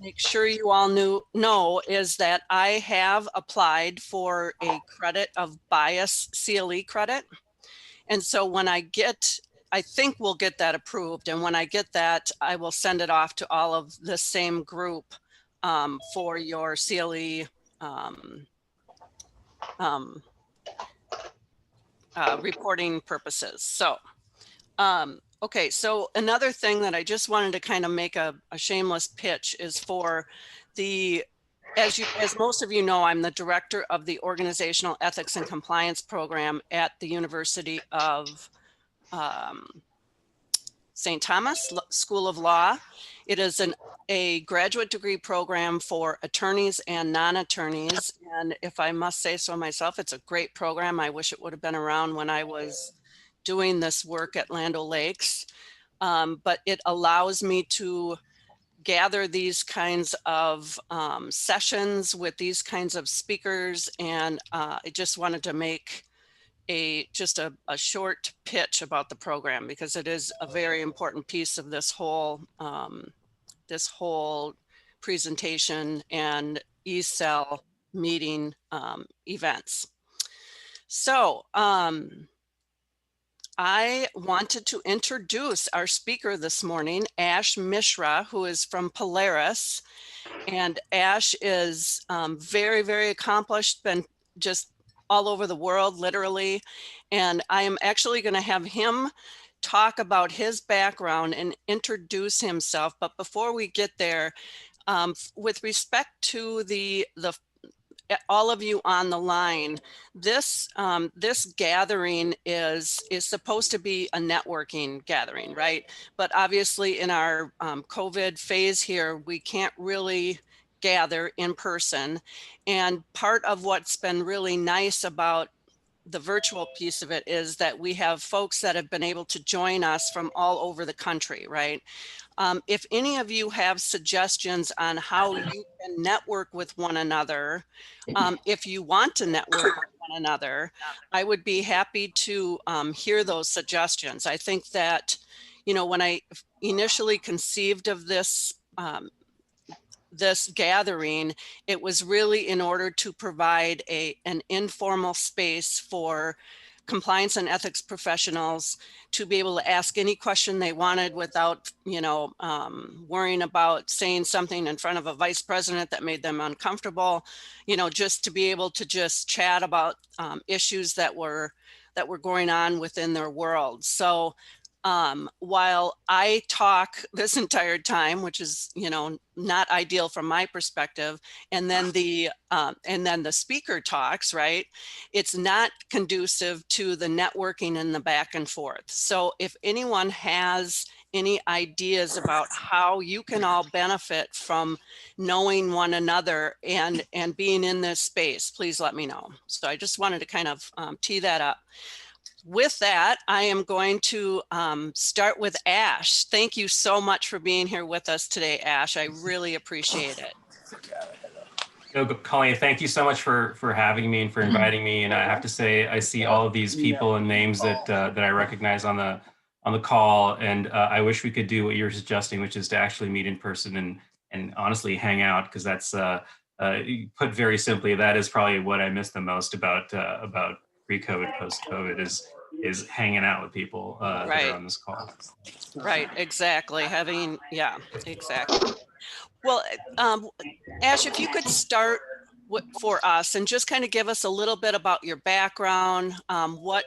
make sure you all know is that I have applied for a credit of bias CLE credit. And so when I think we'll get that approved. And when I get that, I will send it off to all of the same group for your CLE reporting purposes. So, okay, so another thing that I just wanted to kind of make a shameless pitch is for the, as most of you know, I'm the director of the Organizational Ethics and Compliance Program at the University of St. Thomas School of Law. It is a graduate degree program for attorneys and non-attorneys. And if I must say so myself, it's a great program. I wish it would have been around when I was doing this work at Land O'Lakes. But it allows me to gather these kinds of sessions with these kinds of speakers. And I just wanted to make just a short pitch about the program, because it is a very important piece of this whole presentation and ECEL meeting events. So I wanted to introduce our speaker this morning, Ash Mishra, who is from Polaris. And Ash is very, very accomplished, been just all over the world, literally. And I am actually going to have him talk about his background and introduce himself. But before we get there, with respect to all of you on the line, this gathering is supposed to be a networking gathering, right? But obviously in our COVID phase here, we can't really gather in person. And part of what's been really nice about the virtual piece of it is that we have folks that have been able to join us from all over the country, right? If any of you have suggestions on how you can network with one another, if you want to network with one another, I would be happy to hear those suggestions. I think that, you know, when I initially conceived of this gathering, it was really in order to provide an informal space for compliance and ethics professionals to be able to ask any question they wanted without, you know, worrying about saying something in front of a vice president that made them uncomfortable, you know, just to be able to just chat about issues that were going on within their world. So while I talk this entire time, which is, you know, not ideal from my perspective, and then the speaker talks, right? It's not conducive to the networking and the back and forth. So if anyone has any ideas about how you can all benefit from knowing one another and being in this space, please let me know. So I just wanted to kind of tee that up. With that, I am going to start with Ash. Thank you so much for being here with us today, Ash. I really appreciate it. No, Colleen, thank you so much for having me and for inviting me. And I have to say, I see all of these people and names that I recognize on the call. And I wish we could do what you're suggesting, which is to actually meet in person and honestly hang out, because that's put very simply, that is probably what I miss the most about pre-COVID, post-COVID is hanging out with people that are on this call. Right, exactly. Yeah, exactly. Well, Ash, if you could start for us and just kind of give us a little bit about your background, what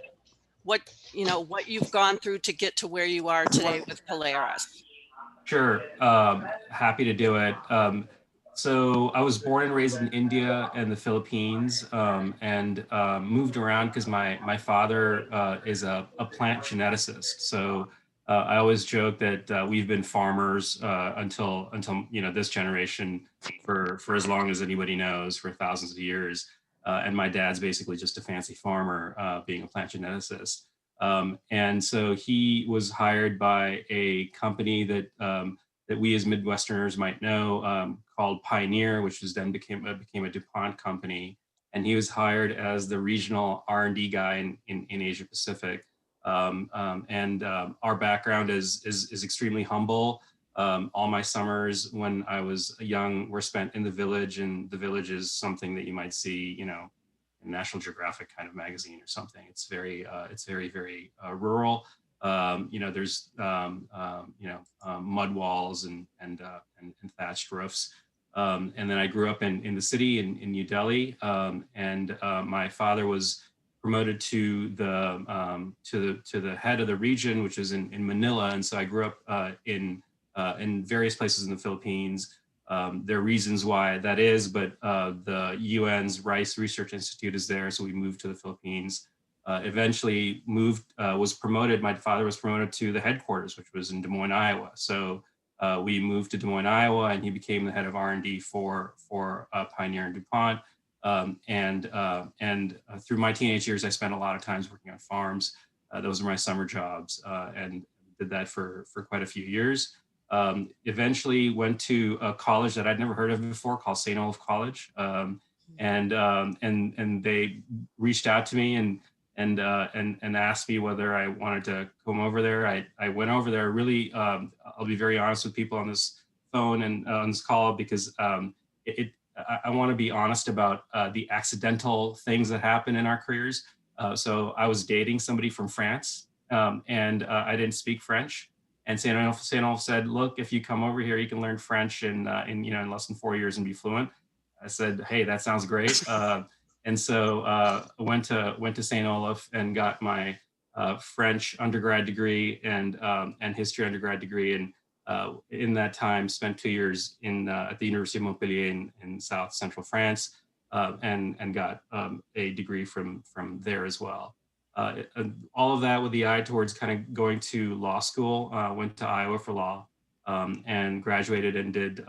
you've gone through to get to where you are today with Polaris. Sure, happy to do it. So I was born and raised in India and the Philippines, and moved around because my father is a plant geneticist. So I always joke that we've been farmers until you know, this generation for as long as anybody knows, for thousands of years. And my dad's basically just a fancy farmer, being a plant geneticist. And so he was hired by a company that we as Midwesterners might know, called Pioneer, which was then became a DuPont company. And he was hired as the regional R&D guy in Asia Pacific. Our background is extremely humble. All my summers when I was young were spent in the village, and the village is something that you might see, in National Geographic kind of magazine or something. It's very, very rural. There's mud walls and thatched roofs. And then I grew up in the city in New Delhi, and my father was promoted to the head of the region, which is in Manila, and so I grew up in various places in the Philippines. There are reasons why that is, but the UN's Rice Research Institute is there, so we moved to the Philippines. Eventually was promoted, my father was promoted to the headquarters, which was in Des Moines, Iowa. So we moved to Des Moines, Iowa, and he became the head of R&D for Pioneer and DuPont. And through my teenage years, I spent a lot of times working on farms. Those were my summer jobs, and did that for quite a few years. Eventually went to a college that I'd never heard of before called St. Olaf College. And they reached out to me and asked me whether I wanted to come over there. I went over there. Really, I'll be very honest with people on this phone and on this call, because I want to be honest about the accidental things that happen in our careers. So I was dating somebody from France, and I didn't speak French. And St. Olaf said, "Look, if you come over here, you can learn French in less than 4 years and be fluent." I said, "Hey, that sounds great." And so I went to St. Olaf and got my French undergrad degree and history undergrad degree. And in that time, spent 2 years at the University of Montpellier in South Central France, and got a degree from there as well. All of that with the eye towards kind of going to law school. Went to Iowa for law, and graduated and did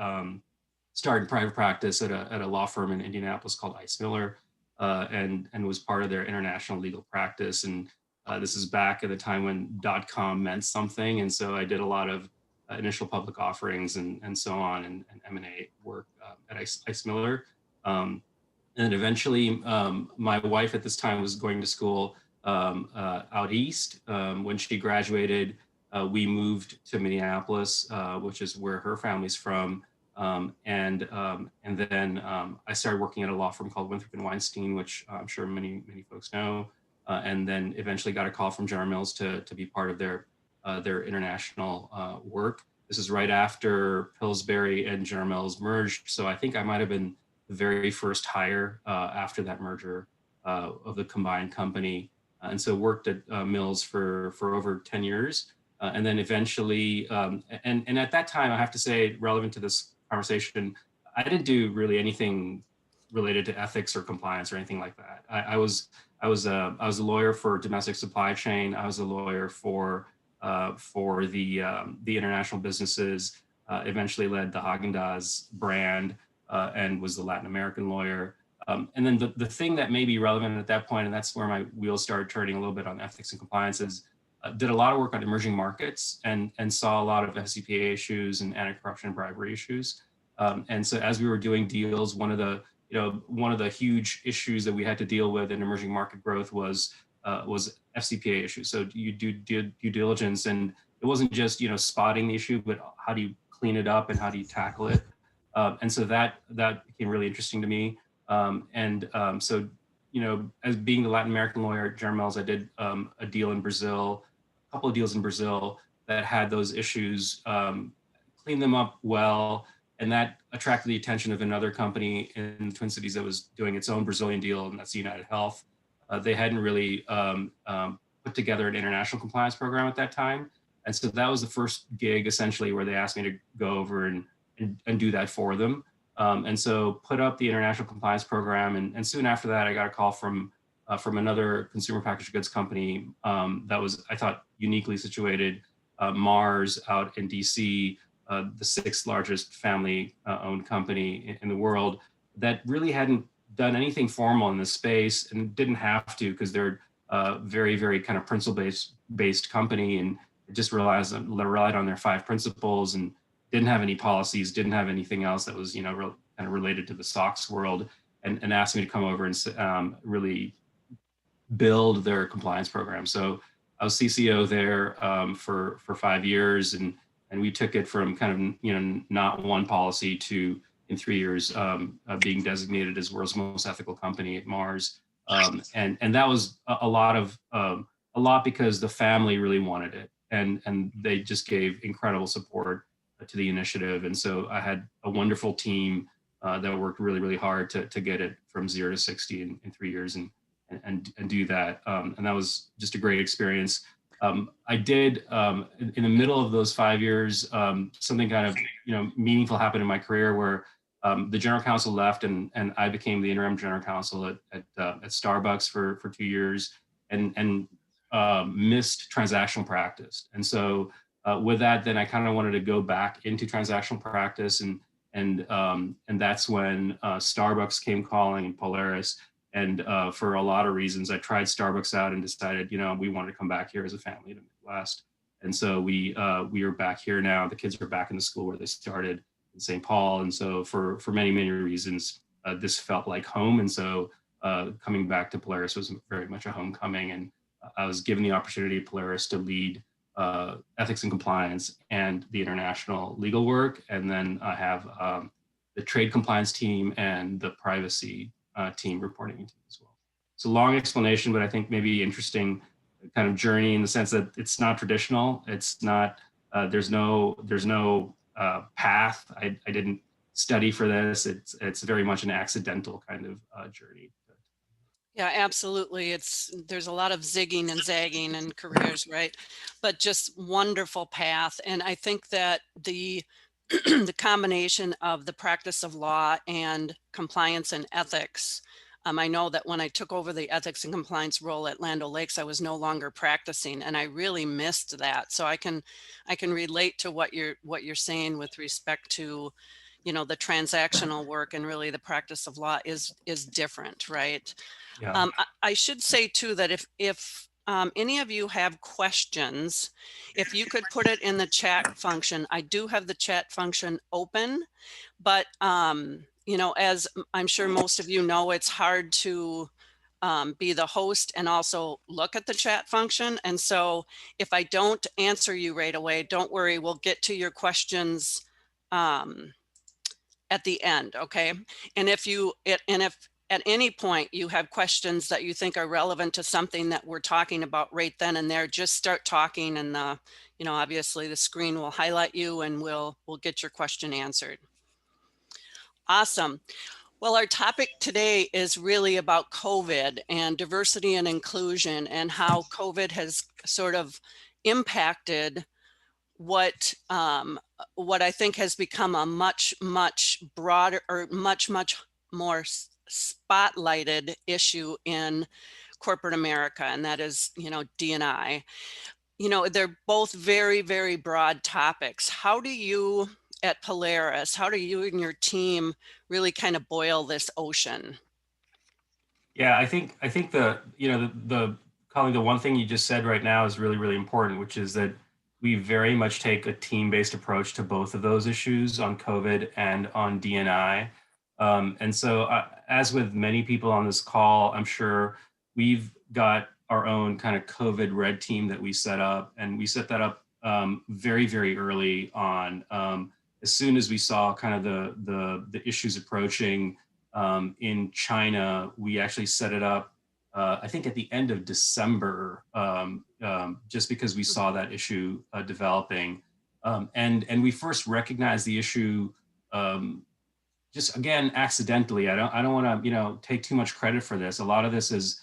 start in private practice at a law firm in Indianapolis called Ash Mishra, and was part of their international legal practice. And this is back at the time when .com meant something, and so I did a lot of initial public offerings and so on, and M&A work at Ash Mishra. And eventually, my wife at this time was going to school out east. When she graduated, we moved to Minneapolis, which is where her family's from. And then I started working at a law firm called Winthrop and Weinstein, which I'm sure many folks know. And then eventually got a call from General Mills to be part of their international work. This is right after Pillsbury and General Mills merged, so I think I might have been the very first hire after that merger of the combined company. And so worked at Mills for over 10 years. And then eventually, and at that time, I have to say, relevant to this conversation, I didn't do really anything related to ethics or compliance or anything like that. I was a lawyer for domestic supply chain. I was a lawyer for the international businesses. Eventually led the Haagen-Dazs brand, and was the Latin American lawyer. And then the thing that may be relevant at that point, and that's where my wheels started turning a little bit on ethics and compliance, is did a lot of work on emerging markets and saw a lot of FCPA issues and anti-corruption and bribery issues. And so as we were doing deals, one of the huge issues that we had to deal with in emerging market growth was FCPA issues. So you do due diligence, and it wasn't just spotting the issue, but how do you clean it up and how do you tackle it? And so that became really interesting to me. So, as being the Latin American lawyer at General Mills, I did a deal in Brazil, a couple of deals in Brazil that had those issues, cleaned them up well, and that attracted the attention of another company in the Twin Cities that was doing its own Brazilian deal, and that's United Health. They hadn't really put together an international compliance program at that time. And so that was the first gig, essentially, where they asked me to go over and do that for them. And so put up the international compliance program. And soon after that, I got a call from another consumer packaged goods company that was, I thought, uniquely situated, Mars out in DC, the sixth largest family owned company in the world, that really hadn't done anything formal in this space and didn't have to, because they're very, very kind of principle-based company, and just relied on their 5 principles and didn't have any policies, didn't have anything else that was, kind of related to the SOX world, and asked me to come over and really build their compliance program. So I was CCO there for 5 years, and And we took it from kind of, not one policy to, in 3 years, being designated as world's most ethical company at Mars. And that was a lot because the family really wanted it, and they just gave incredible support to the initiative. And so I had a wonderful team that worked really, really hard to get it from 0 to 60 in 3 years and do that. And that was just a great experience. I did, in the middle of those 5 years, something kind of, meaningful happened in my career where the general counsel left and I became the interim general counsel at Starbucks for 2 years and missed transactional practice. And so with that, then I kind of wanted to go back into transactional practice, and that's when Starbucks came calling and Polaris. And for a lot of reasons, I tried Starbucks out and decided, we wanted to come back here as a family to Midwest. And so we are back here now. The kids are back in the school where they started in St. Paul. And so for many, many reasons, this felt like home. And so coming back to Polaris was very much a homecoming. And I was given the opportunity at Polaris to lead ethics and compliance and the international legal work. And then I have the trade compliance team and the privacy team reporting into as well. It's a long explanation, but I think maybe interesting kind of journey in the sense that it's not traditional. It's not, there's no path. I didn't study for this. It's very much an accidental kind of journey. Yeah, absolutely. There's a lot of zigging and zagging in careers, right? But just wonderful path. And I think that the the combination of the practice of law and compliance and ethics. I know that when I took over the ethics and compliance role at Land O'Lakes, I was no longer practicing, and I really missed that. So I can relate to what you're saying with respect to, the transactional work, and really the practice of law is different, right? Yeah. I should say too that if any of you have questions, if you could put it in the chat function. I do have the chat function open, but as I'm sure most of you know, it's hard to be the host and also look at the chat function. And so if I don't answer you right away, don't worry, we'll get to your questions at the end, okay? And if at any point you have questions that you think are relevant to something that we're talking about right then and there, just start talking, and obviously the screen will highlight you and we'll get your question answered. Awesome. Well, our topic today is really about COVID and diversity and inclusion, and how COVID has sort of impacted what I think has become a much broader, or much more spotlighted issue in corporate America, and that is, D&I. They're both very, very broad topics. How do you at Polaris, how do you and your team really kind of boil this ocean? Yeah, I think the Colleen, the one thing you just said right now is really, really important, which is that we very much take a team-based approach to both of those issues, on COVID and on D&I. And so as with many people on this call, I'm sure we've got our own kind of COVID red team that we set up, and we set that up very, very early on. As soon as we saw kind of the issues approaching in China, we actually set it up, I think at the end of December, just because we saw that issue developing. And we first recognized the issue just, again, accidentally. I don't want to take too much credit for this. A lot of this is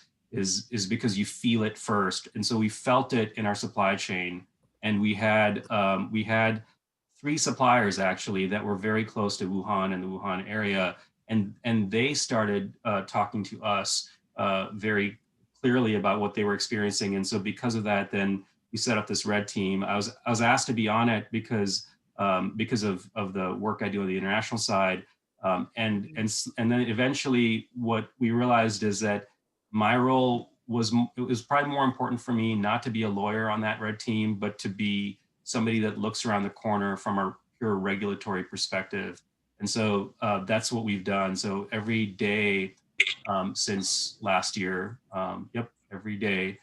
because you feel it first. And so we felt it in our supply chain, and we had 3 suppliers actually that were very close to Wuhan and the Wuhan area, and they started talking to us very clearly about what they were experiencing. And so because of that, then we set up this red team. I was asked to be on it because of the work I do on the international side. And then eventually what we realized is that my role was probably more important for me not to be a lawyer on that red team, but to be somebody that looks around the corner from a pure regulatory perspective. And so that's what we've done. So every day since last year, every day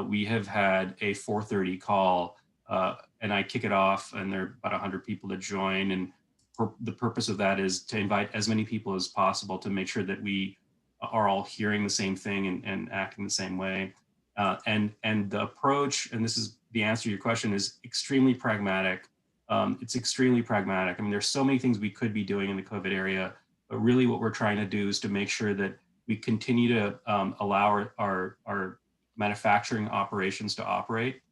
we have had a 4:30 call and I kick it off, and there are about 100 people that join. And the purpose of that is to invite as many people as possible to make sure that we are all hearing the same thing and acting the same way. And the approach, and this is the answer to your question, is extremely pragmatic. It's extremely pragmatic. I mean, there's so many things we could be doing in the COVID area, but really what we're trying to do is to make sure that we continue to allow our manufacturing operations to operate,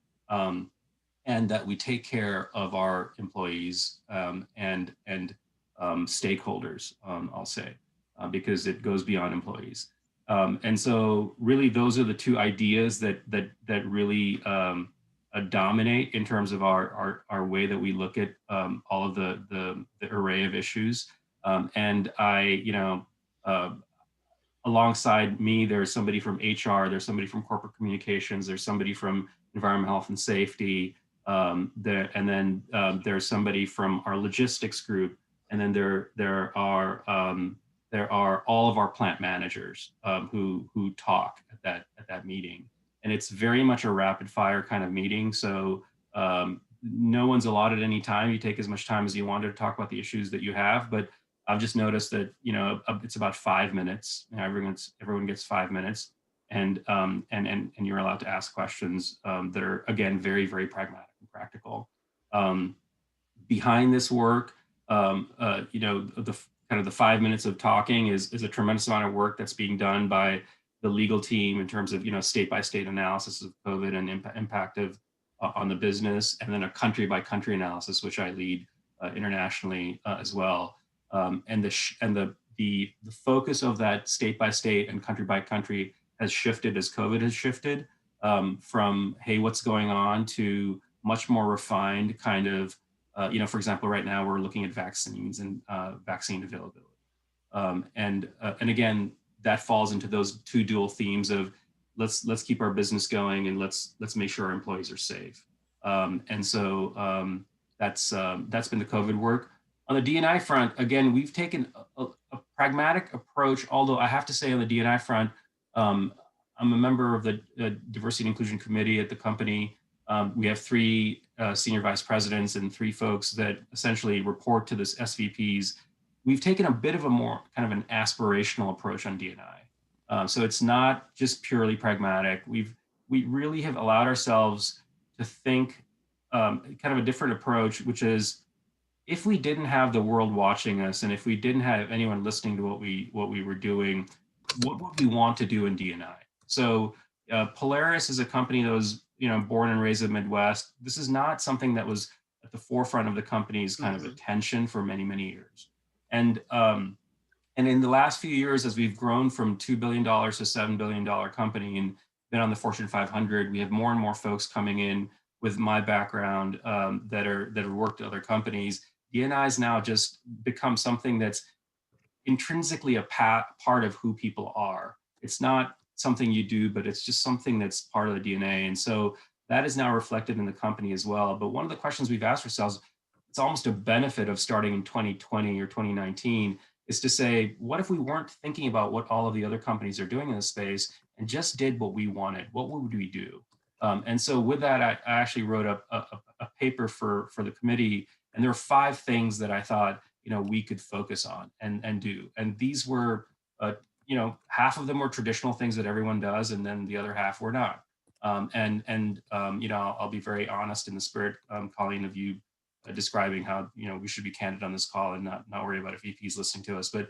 and that we take care of our employees and stakeholders, I'll say, because it goes beyond employees. And so really those are the two ideas that really dominate in terms of our way that we look at all of the array of issues. And alongside me, there's somebody from HR, there's somebody from corporate communications, there's somebody from environmental health and safety, and then there's somebody from our logistics group, and then there are all of our plant managers who talk at that meeting. And it's very much a rapid fire kind of meeting. So no one's allotted any time. You take as much time as you want to talk about the issues that you have. But I've just noticed that, it's about 5 minutes. Everyone gets 5 minutes, and you're allowed to ask questions that are, again, very, very pragmatic and practical. Behind this work, the 5 minutes of talking is a tremendous amount of work that's being done by the legal team in terms of, state by state analysis of COVID and impact on the business, and then a country by country analysis, which I lead internationally as well. And the focus of that state by state and country by country has shifted as COVID has shifted from, hey, what's going on, to much more refined kind of, for example, right now we're looking at vaccines and vaccine availability. And again, that falls into those two dual themes of let's keep our business going, and let's make sure our employees are safe. And so that's been the COVID work. On the D&I front, again, we've taken a pragmatic approach, although I have to say on the D&I front, I'm a member of the Diversity and Inclusion Committee at the company. We have 3 senior vice presidents and 3 folks that essentially report to this SVPs. We've taken a bit of a more kind of an aspirational approach on D&I. So it's not just purely pragmatic. We really have allowed ourselves to think kind of a different approach, which is, if we didn't have the world watching us, and if we didn't have anyone listening to what we were doing, what would we want to do in D&I? So Polaris is a company that was born and raised in the Midwest. This is not something that was at the forefront of the company's kind of attention for many, many years. And in the last few years, as we've grown from $2 billion to $7 billion company and been on the Fortune 500, we have more and more folks coming in with my background that have worked at other companies. D&I has now just become something that's intrinsically a part of who people are. It's not something you do, but it's just something that's part of the DNA. And so that is now reflected in the company as well. But one of the questions we've asked ourselves, it's almost a benefit of starting in 2020 or 2019, is to say, what if we weren't thinking about what all of the other companies are doing in this space and just did what we wanted? What would we do? And so with that, I actually wrote a paper for the committee, and there were 5 things that I thought, we could focus on and do. And these were, half of them were traditional things that everyone does, and then the other half were not. I'll be very honest in the spirit, Colleen, of you describing how, we should be candid on this call and not worry about if VP's listening to us. But,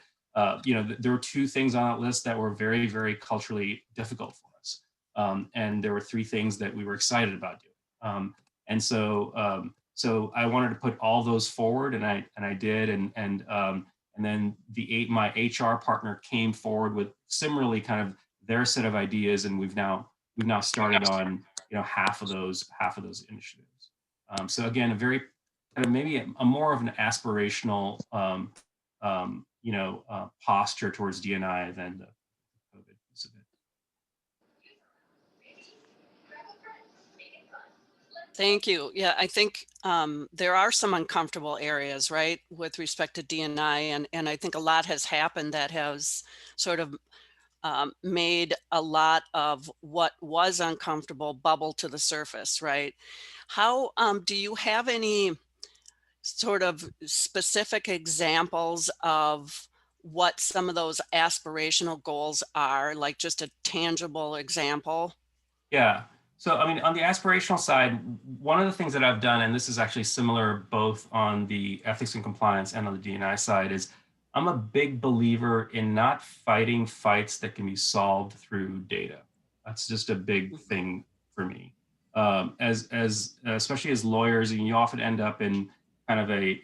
there were 2 things on that list that were very, very culturally difficult for us. And there were 3 things that we were excited about doing. So I wanted to put all those forward, and I did. And then my HR partner came forward with similarly kind of their set of ideas, and we've now started on half of those initiatives. So again, a very kind of maybe a more of an aspirational posture towards D&I than the COVID piece of it. Thank you. Yeah, I think there are some uncomfortable areas, right, with respect to D&I, and I think a lot has happened that has sort of made a lot of what was uncomfortable bubble to the surface, right? How do you have any sort of specific examples of what some of those aspirational goals are, like just a tangible example? Yeah. So, I mean, on the aspirational side, one of the things that I've done, and this is actually similar both on the ethics and compliance and on the D&I side, is I'm a big believer in not fighting fights that can be solved through data. That's just a big Mhm. thing for me. As especially as lawyers, you often end up in kind of a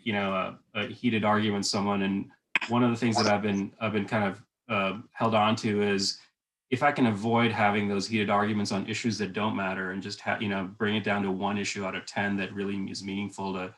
heated argument with someone. And one of the things that I've been kind of held on to is, if I can avoid having those heated arguments on issues that don't matter and just bring it down to one issue out of 10 that really is meaningful to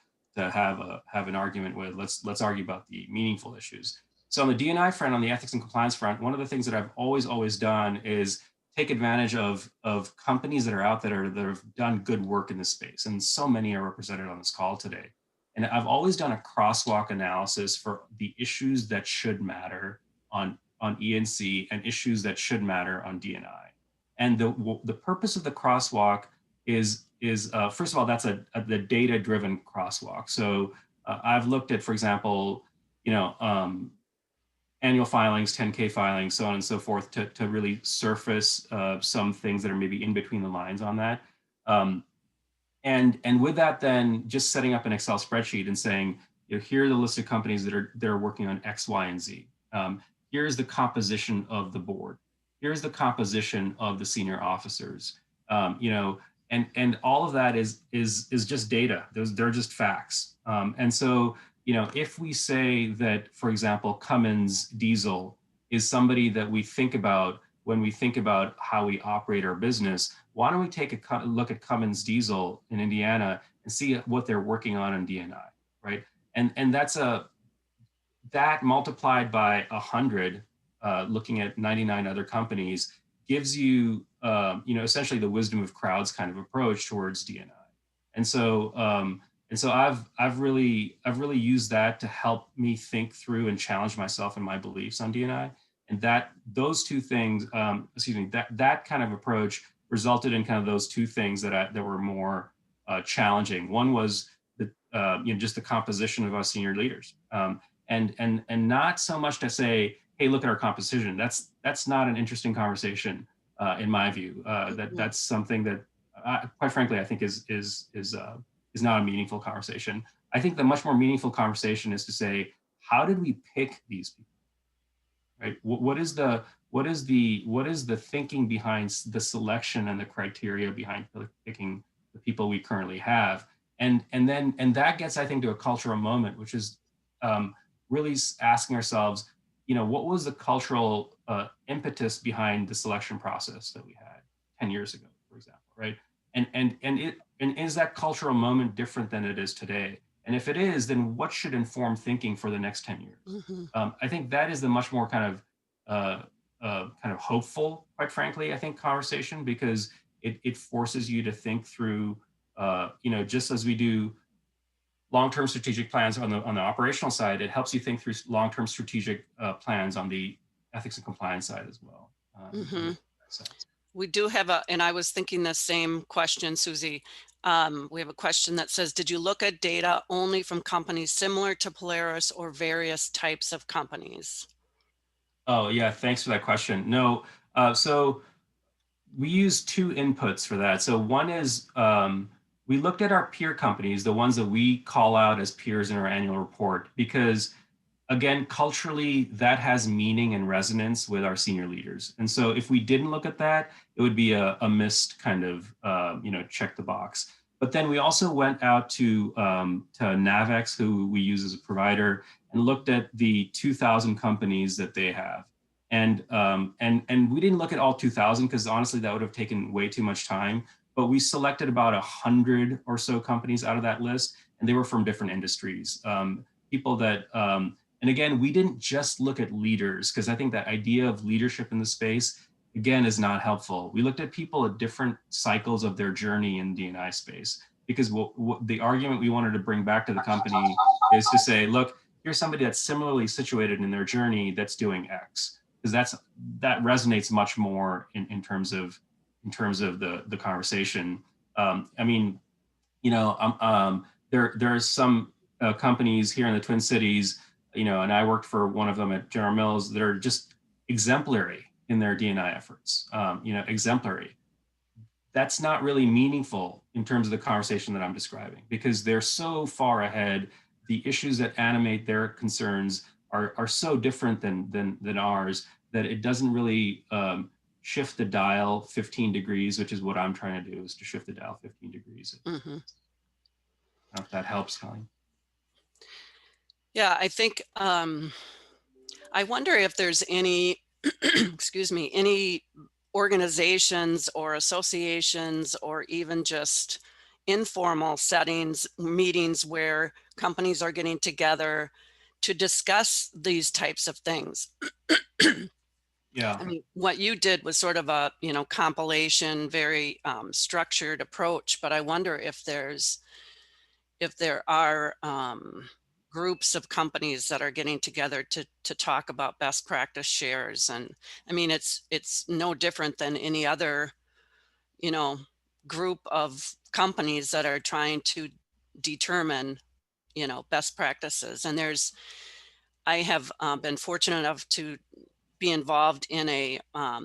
have an argument with, let's argue about the meaningful issues. So on the D&I front, on the ethics and compliance front, one of the things that I've always done is take advantage of companies that are out there that have done good work in this space. And so many are represented on this call today. And I've always done a crosswalk analysis for the issues that should matter on E&C and issues that should matter on D&I. And the purpose of the crosswalk is first of all, that's the data-driven crosswalk. So I've looked at, for example, annual filings, 10K filings, so on and so forth, to really surface some things that are maybe in between the lines on that. And with that, then just setting up an Excel spreadsheet and saying, here are the list of companies that are working on X, Y, and Z. Here's the composition of the board. Here's the composition of the senior officers. And all of that is just data. They're just facts. And so, if we say that, for example, Cummins Diesel is somebody that we think about when we think about how we operate our business, why don't we take a look at Cummins Diesel in Indiana and see what they're working on in D&I, right? And that multiplied by 100, looking at 99 other companies, gives you, essentially the wisdom of crowds kind of approach towards D&I. And so I've really used that to help me think through and challenge myself and my beliefs on D&I. And those two things, that kind of approach resulted in kind of those two things that were more challenging. One was just the composition of our senior leaders. And not so much to say, hey, look at our composition. That's not an interesting conversation, in my view. That's something that, quite frankly, I think is not a meaningful conversation. I think the much more meaningful conversation is to say, how did we pick these people? Right? What is the thinking behind the selection and the criteria behind picking the people we currently have? And that gets, I think, to a cultural moment, which is really asking ourselves, what was the cultural impetus behind the selection process that we had 10 years ago, for example, right? And is that cultural moment different than it is today? And if it is, then what should inform thinking for the next 10 years? Mm-hmm. I think that is the much more kind of hopeful, quite frankly, I think, conversation, because it forces you to think through, just as we do long-term strategic plans on the operational side, it helps you think through long-term strategic plans on the ethics and compliance side as well. Mm-hmm. We do have and I was thinking the same question, Susie. We have a question that says, did you look at data only from companies similar to Polaris or various types of companies? Oh, yeah, thanks for that question. No, so we use two inputs for that. So one is we looked at our peer companies, the ones that we call out as peers in our annual report, because again, culturally, that has meaning and resonance with our senior leaders. And so if we didn't look at that, it would be a missed kind of, check the box. But then we also went out to Navex, who we use as a provider, and looked at the 2,000 companies that they have. And we didn't look at all 2,000 because honestly, that would have taken way too much time. But we selected about 100 or so companies out of that list, and they were from different industries. People that, and again, we didn't just look at leaders, because I think that idea of leadership in the space, again, is not helpful. We looked at people at different cycles of their journey in D&I space, because the argument we wanted to bring back to the company is to say, look, here's somebody that's similarly situated in their journey that's doing X. that resonates much more in terms of the conversation. I mean, you know, there are some companies here in the Twin Cities, you know, and I worked for one of them at General Mills that are just exemplary in their D&I efforts. You know, exemplary. That's not really meaningful in terms of the conversation that I'm describing, because they're so far ahead. The issues that animate their concerns are so different than ours that it doesn't really shift the dial 15 degrees, which is what I'm trying to do, is to shift the dial 15 degrees. Mm-hmm. I don't know if that helps, Colleen. Yeah, I think, I wonder if there's any, excuse me, any organizations or associations or even just informal settings, meetings where companies are getting together to discuss these types of things. Yeah. I mean, what you did was sort of a, you know, compilation, very structured approach, but I wonder if there are groups of companies that are getting together to talk about best practice shares. And I mean, it's no different than any other, you know, group of companies that are trying to determine, you know, best practices. And I have been fortunate enough to be involved in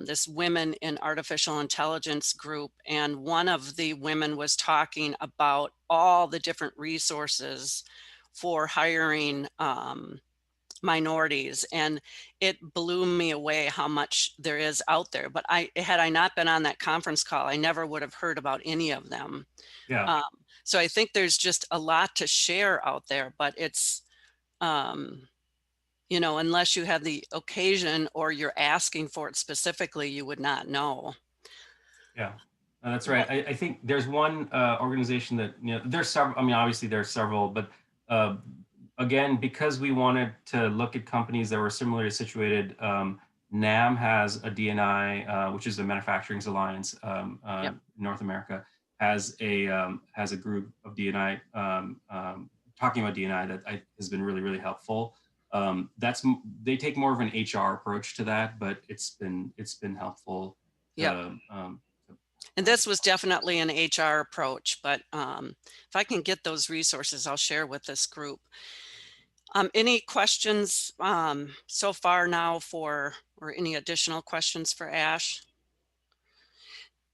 this Women in Artificial Intelligence group. And one of the women was talking about all the different resources for hiring minorities. And it blew me away how much there is out there. But had I not been on that conference call, I never would have heard about any of them. Yeah. So I think there's just a lot to share out there, but it's, you know, unless you have the occasion or you're asking for it specifically, you would not know. Yeah, that's right. I think there's one organization that, you know, there's several, I mean, obviously there's several, but again, because we wanted to look at companies that were similarly situated, NAM has a DNI, which is the Manufacturing Alliance, Yep. North America, has a group of DNI talking about DNI that has been really, really helpful. They take more of an HR approach to that, but it's been helpful. Yep. And this was definitely an HR approach, but if I can get those resources, I'll share with this group. Any questions so far now or any additional questions for Ash?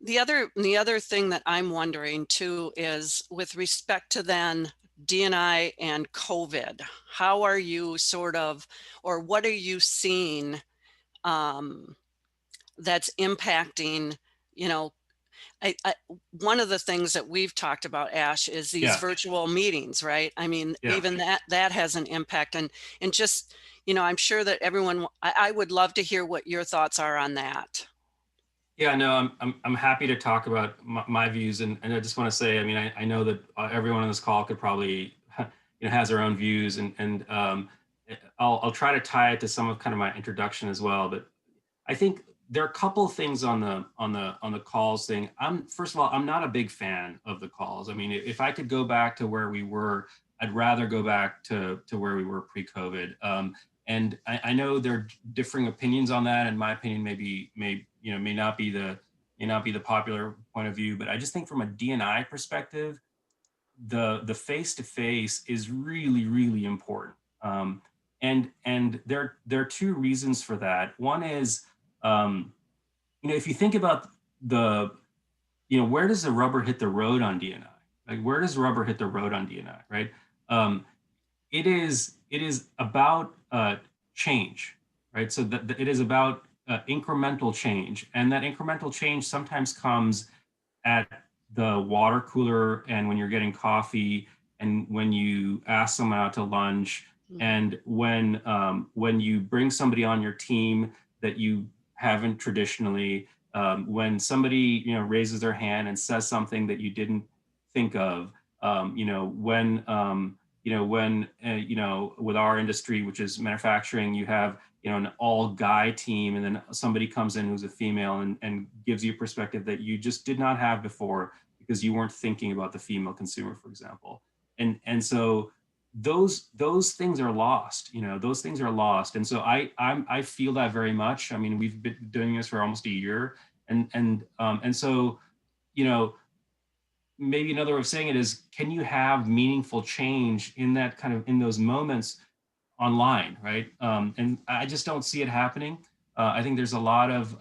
The other thing that I'm wondering too is with respect to then D&I and COVID, how are you or what are you seeing that's impacting, you know, one of the things that we've talked about, Ash, is these virtual meetings, right? I mean, even that has an impact, and just, you know, I'm sure that I would love to hear what your thoughts are on that. Yeah, no, I'm happy to talk about my views, and I just want to say, I mean, I know that everyone on this call could probably, you know, has their own views, and I'll try to tie it to some of kind of my introduction as well. But I think there are a couple of things on the calls thing. First of all, I'm not a big fan of the calls. I mean, if I could go back to where we were, I'd rather go back to where we were pre-COVID. And I know there are differing opinions on that, and my opinion may not be the popular point of view. But I just think from a D&I perspective, the face-to-face is really, really important. And there are two reasons for that. One is, you know, if you think about where does the rubber hit the road on D&I? Like, where does rubber hit the road on D&I, right? It is about change, right? So that it is about incremental change, and that incremental change sometimes comes at the water cooler, and when you're getting coffee, and when you ask someone out to lunch, and when you bring somebody on your team that you haven't traditionally, when somebody, you know, raises their hand and says something that you didn't think of, with our industry, which is manufacturing, you have, you know, an all guy team, and then somebody comes in who's a female and gives you a perspective that you just did not have before because you weren't thinking about the female consumer, for example. And so those things are lost. Those things are lost. And so I feel that very much. I mean, we've been doing this for almost a year, and so, maybe another way of saying it is, can you have meaningful change in that kind of, in those moments online, right? And I just don't see it happening. I think there's a lot of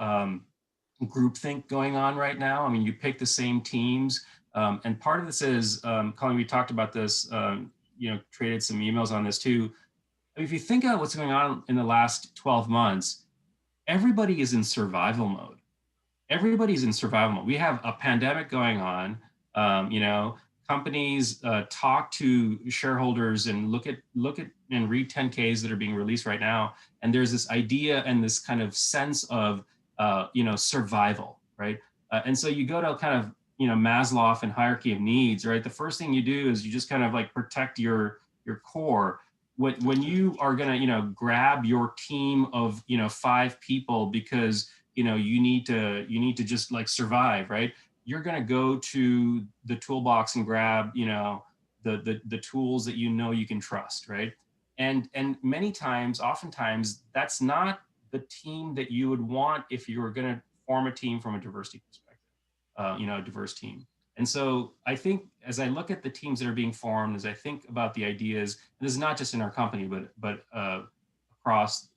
groupthink going on right now. I mean, you pick the same teams, and part of this is, Colin, we talked about this, traded some emails on this too. I mean, if you think about what's going on in the last 12 months, everybody is in survival mode. Everybody's in survival mode. We have a pandemic going on. Companies talk to shareholders and look at and read 10Ks that are being released right now. And there's this idea and this kind of sense of survival, right? And so you go to kind of Maslow and hierarchy of needs, right? The first thing you do is you just kind of like protect your core. When you are gonna grab your team of 5 people because you need to just like survive, right? You're going to go to the toolbox and grab the tools that you can trust, right? And many times, oftentimes, that's not the team that you would want if you were going to form a team from a diversity perspective, a diverse team. And so I think as I look at the teams that are being formed, as I think about the ideas, this is not just in our company, but across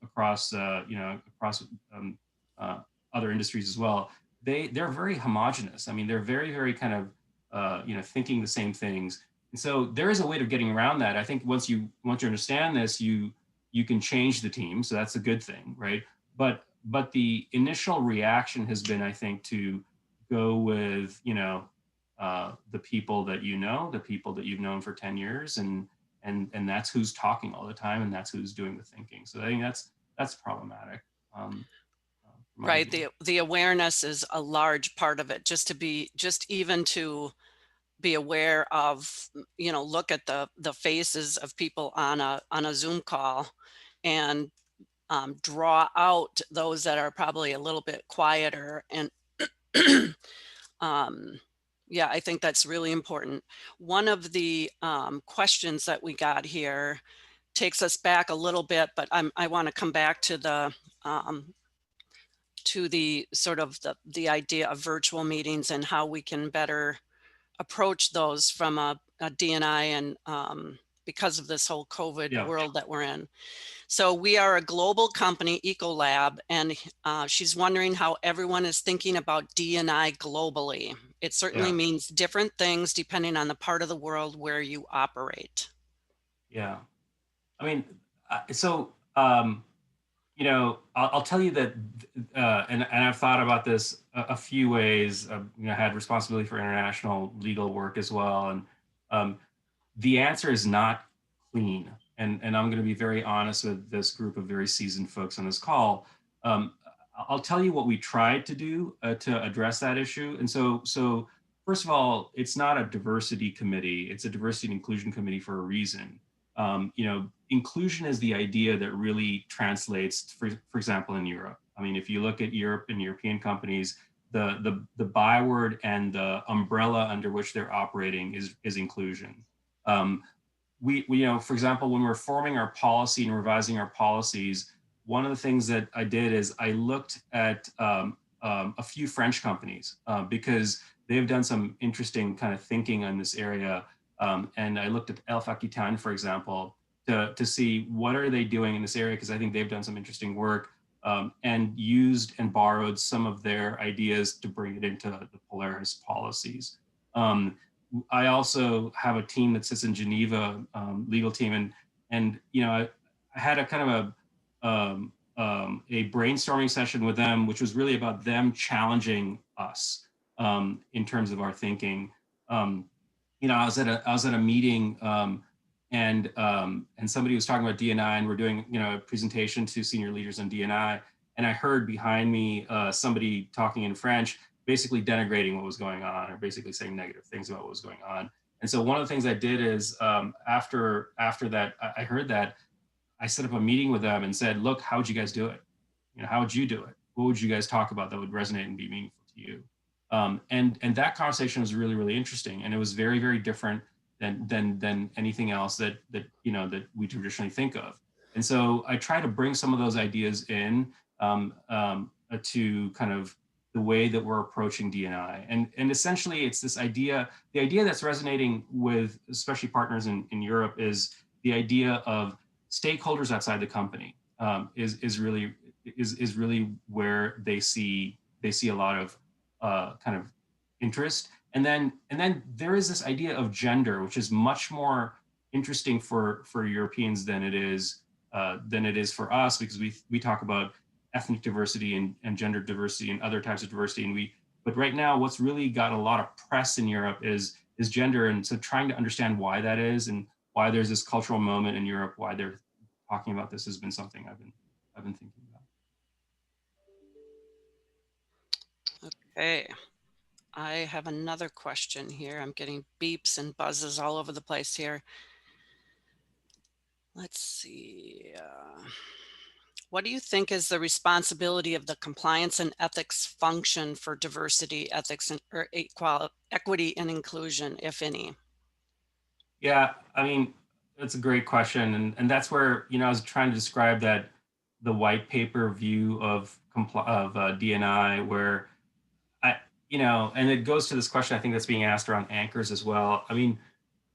other industries as well, they're very homogenous. I mean, they're very, very kind of thinking the same things. And so there is a way of getting around that. I think once you understand this, you can change the team. So that's a good thing, right? But the initial reaction has been, I think, to go with the people that the people that you've known for 10 years, and that's who's talking all the time, and that's who's doing the thinking. So I think that's problematic. Right. The awareness is a large part of it, just even to be aware of, look at the faces of people on a Zoom call, and draw out those that are probably a little bit quieter. And yeah, I think that's really important. One of the questions that we got here takes us back a little bit, but I want to come back to the sort of the idea of virtual meetings and how we can better approach those from a D&I and because of this whole COVID world that we're in. So we are a global company, Ecolab, and she's wondering how everyone is thinking about D&I globally. It certainly means different things depending on the part of the world where you operate. Yeah. I mean, so I'll tell you that, and I've thought about this a few ways. I had responsibility for international legal work as well, and the answer is not clean. And I'm going to be very honest with this group of very seasoned folks on this call. I'll tell you what we tried to do to address that issue. And so first of all, it's not a diversity committee; it's a diversity and inclusion committee for a reason. Inclusion is the idea that really translates, for example, in Europe. I mean, if you look at Europe and European companies, the byword and the umbrella under which they're operating is inclusion. We for example, when we're forming our policy and revising our policies, one of the things that I did is I looked at a few French companies because they've done some interesting kind of thinking on this area. And I looked at Elf Aquitaine, for example, to see what are they doing in this area, because I think they've done some interesting work, and used and borrowed some of their ideas to bring it into the Polaris policies. I also have a team that sits in Geneva, legal team, and I had a kind of a brainstorming session with them, which was really about them challenging us in terms of our thinking. I was at a meeting, and somebody was talking about D&I, and we're doing a presentation to senior leaders on D&I, and I heard behind me somebody talking in French, basically denigrating what was going on, or basically saying negative things about what was going on. And so one of the things I did is after that, I heard that, I set up a meeting with them and said, look, how would you guys do it? How would you do it? What would you guys talk about that would resonate and be meaningful to you? And that conversation was really, really interesting. And it was very, very different than anything else that we traditionally think of. And so I try to bring some of those ideas in to kind of the way that we're approaching D&I. And essentially it's this idea, the idea that's resonating with especially partners in Europe is the idea of stakeholders outside the company is really where they see a lot of kind of interest. And then there is this idea of gender, which is much more interesting for Europeans than it is for us, because we talk about ethnic diversity and gender diversity and other types of diversity. But right now, what's really got a lot of press in Europe is gender. And so trying to understand why that is and why there's this cultural moment in Europe, why they're talking about this has been something I've been thinking about. Okay. I have another question here. I'm getting beeps and buzzes all over the place here. Let's see. What do you think is the responsibility of the compliance and ethics function for diversity, ethics, or equity and inclusion, if any? Yeah, I mean, that's a great question. And that's where, I was trying to describe that the white paper view of D&I, where and it goes to this question I think that's being asked around anchors as well. I mean,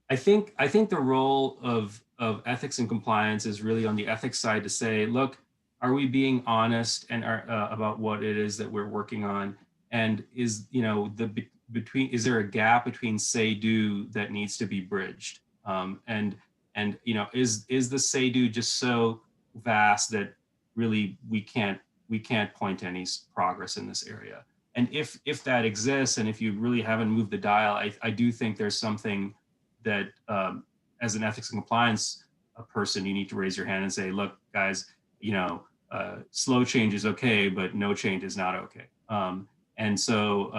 I think the role of ethics and compliance is really on the ethics side to say, look, are we being honest and about what it is that we're working on? And is is there a gap between say do that needs to be bridged? And is the say do just so vast that really we can't point to any progress in this area? And if that exists, and if you really haven't moved the dial, I do think there's something that as an ethics and compliance person, you need to raise your hand and say, look, guys, slow change is okay, but no change is not okay. And so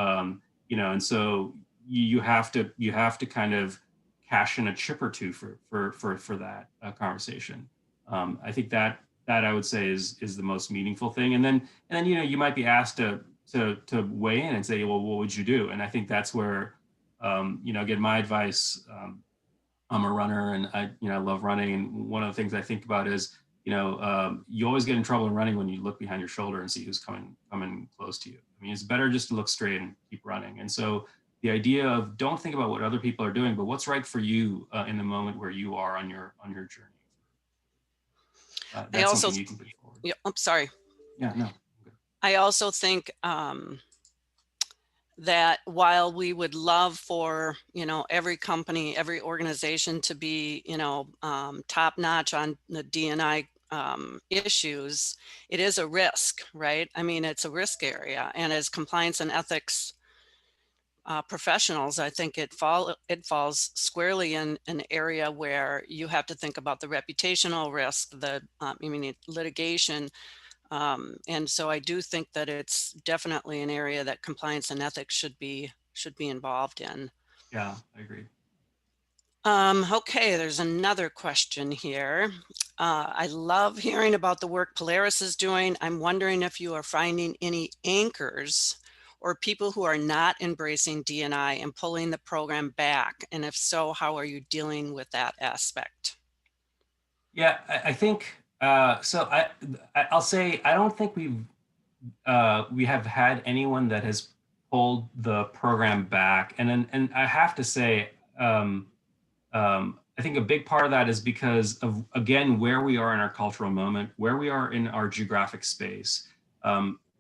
you have to kind of cash in a chip or two for that conversation. I think that I would say is the most meaningful thing. And then you might be asked to weigh in and say, well, what would you do? And I think that's where again, my advice. I'm a runner, and I love running. And one of the things I think about is you always get in trouble in running when you look behind your shoulder and see who's coming close to you. I mean, it's better just to look straight and keep running. And so the idea of don't think about what other people are doing, but what's right for you in the moment where you are on your journey. That's something you can put forward. Yeah, I'm sorry. Yeah, no. I also think that while we would love for, every company, every organization to be, top notch on the D&I issues, it is a risk, right? I mean, it's a risk area. And as compliance and ethics professionals, I think it falls squarely in an area where you have to think about the reputational risk, litigation. And so I do think that it's definitely an area that compliance and ethics should be involved in. Yeah, I agree. Okay, there's another question here. I love hearing about the work Polaris is doing. I'm wondering if you are finding any anchors or people who are not embracing D&I and pulling the program back. And if so, how are you dealing with that aspect? Yeah, I think so. I'll say I don't think we have had anyone that has pulled the program back, and I have to say, I think a big part of that is because of, again, where we are in our cultural moment, where we are in our geographic space.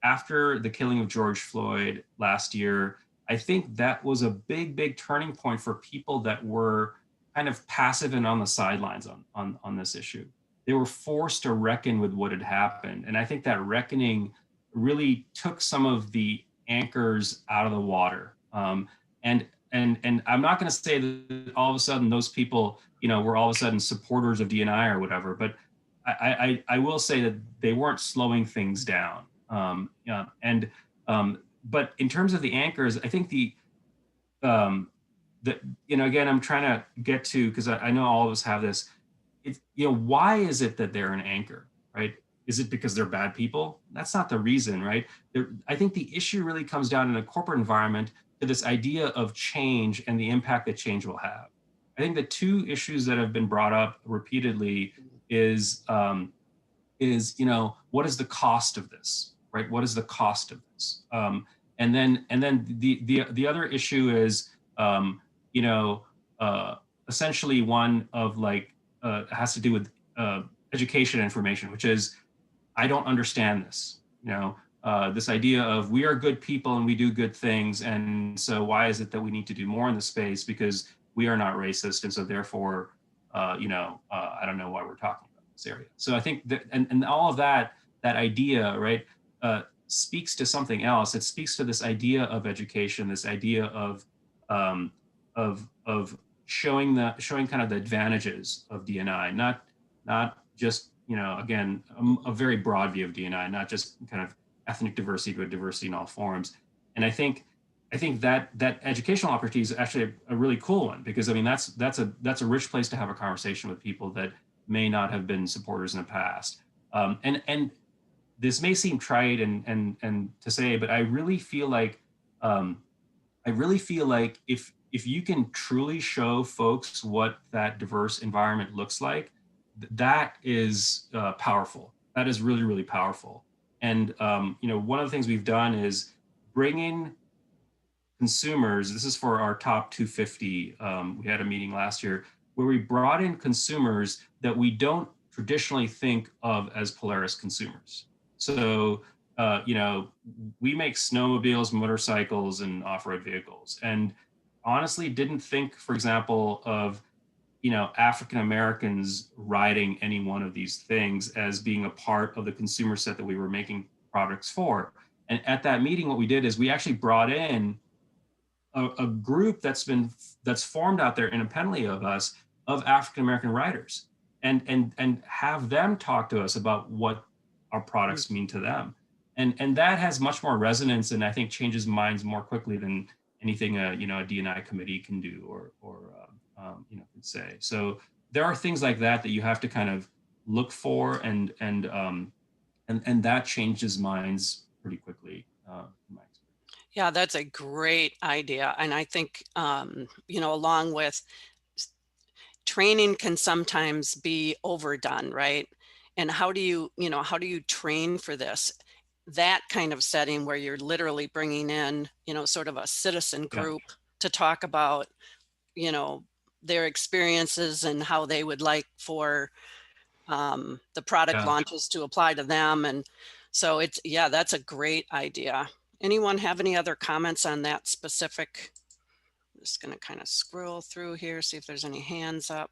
After the killing of George Floyd last year, I think that was a big turning point for people that were kind of passive and on the sidelines on this issue. They were forced to reckon with what had happened. And I think that reckoning really took some of the anchors out of the water. And I'm not going to say that all of a sudden those people, were all of a sudden supporters of D&I or whatever, but I will say that they weren't slowing things down. But in terms of the anchors, I think again, I'm trying to get to, because I know all of us have this. It's, why is it that they're an anchor, right? Is it because they're bad people? That's not the reason, right? I think the issue really comes down in a corporate environment to this idea of change and the impact that change will have. I think the two issues that have been brought up repeatedly is, what is the cost of this, right? What is the cost of this? And then the other issue is, you know, essentially one of like, has to do with education information, which is, I don't understand this, this idea of we are good people and we do good things. And so why is it that we need to do more in the space because we are not racist? And so therefore, I don't know why we're talking about this area. So I think that, and all of that idea, right, speaks to something else. It speaks to this idea of education, this idea of showing kind of the advantages of D&I, not just, again, a very broad view of D&I, not just kind of ethnic diversity, but diversity in all forms. And I think that educational opportunity is actually a really cool one, because I mean, that's a rich place to have a conversation with people that may not have been supporters in the past. And this may seem trite and to say, but I really feel like if you can truly show folks what that diverse environment looks like, that is powerful. That is really, really powerful. And one of the things we've done is bring in consumers. This is for our top 250. We had a meeting last year where we brought in consumers that we don't traditionally think of as Polaris consumers. So, we make snowmobiles, motorcycles, and off-road vehicles. And honestly, didn't think, for example, of African Americans riding any one of these things as being a part of the consumer set that we were making products for. And at that meeting, what we did is we actually brought in a group that's formed out there independently of us, of African American riders, and have them talk to us about what our products mean to them. And that has much more resonance, and I think changes minds more quickly than anything a D&I committee can do or can say. So there are things like that you have to kind of look for, and that changes minds pretty quickly. In my experience. Yeah, that's a great idea. And I think, along with training can sometimes be overdone, right? And how do you train for this? That kind of setting where you're literally bringing in, sort of a citizen group to talk about, their experiences and how they would like for the product launches to apply to them. And so that's a great idea. Anyone have any other comments on that specific? I'm just going to kind of scroll through here, see if there's any hands up.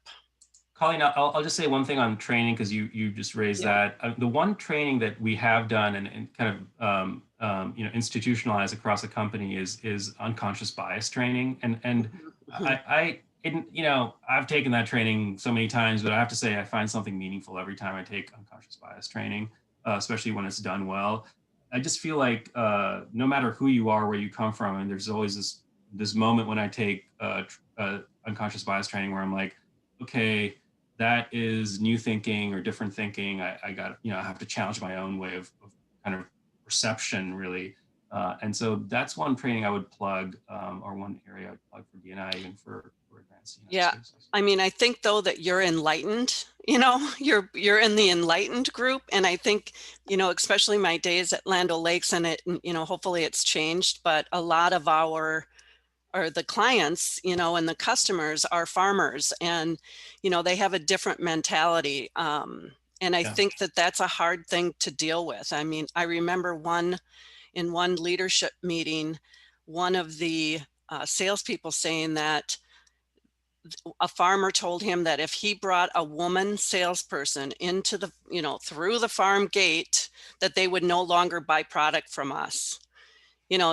Colleen, I'll just say one thing on training, because you just raised that. The one training that we have done and kind of institutionalized across the company is unconscious bias training. And I've taken that training so many times, but I have to say I find something meaningful every time I take unconscious bias training, especially when it's done well. I just feel like no matter who you are, where you come from, and there's always this moment when I take unconscious bias training where I'm like, okay, that is new thinking or different thinking. I got, I have to challenge my own way of kind of perception, really. And so that's one training I would plug, or one area I would plug for D&I, even for advanced. I mean, I think though that you're enlightened, you're in the enlightened group. And I think, especially my days at Land O'Lakes, and it, hopefully it's changed, but a lot of the clients, and the customers are farmers, and, they have a different mentality. And I think that that's a hard thing to deal with. I mean, I remember in one leadership meeting, one of the salespeople saying that a farmer told him that if he brought a woman salesperson into the, through the farm gate, that they would no longer buy product from us.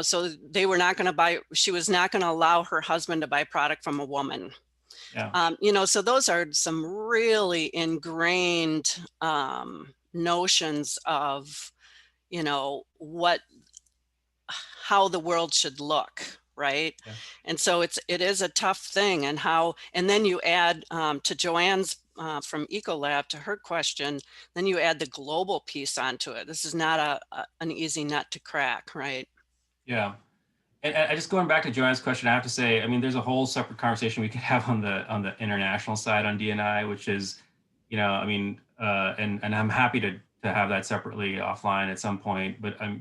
So they were not going to she was not going to allow her husband to buy product from a woman. So those are some really ingrained notions of, how the world should look. Right. And so it is a tough thing. And then you add to Joanne's from Ecolab, to her question, then you add the global piece onto it. This is not an easy nut to crack. Right. Yeah. And I just going back to Joanne's question, I have to say, I mean, there's a whole separate conversation we could have on the international side on D&I, which is, I mean, and I'm happy to have that separately offline at some point. But I'm,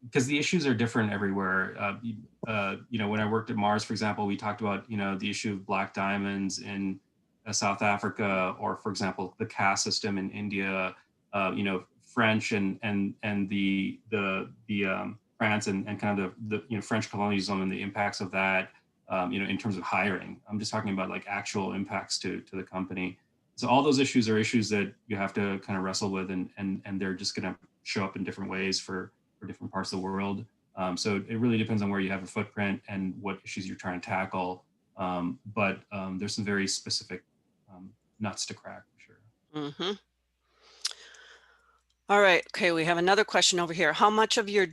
because the issues are different everywhere. When I worked at Mars, for example, we talked about, the issue of black diamonds in South Africa, or for example, the caste system in India, French and the France and kind of the French colonialism and the impacts of that, in terms of hiring. I'm just talking about like actual impacts to the company. So all those issues are issues that you have to kind of wrestle with, and they're just going to show up in different ways for different parts of the world. So it really depends on where you have a footprint and what issues you're trying to tackle. But there's some very specific nuts to crack, for sure. Mm-hmm. All right. Okay. We have another question over here. How much of your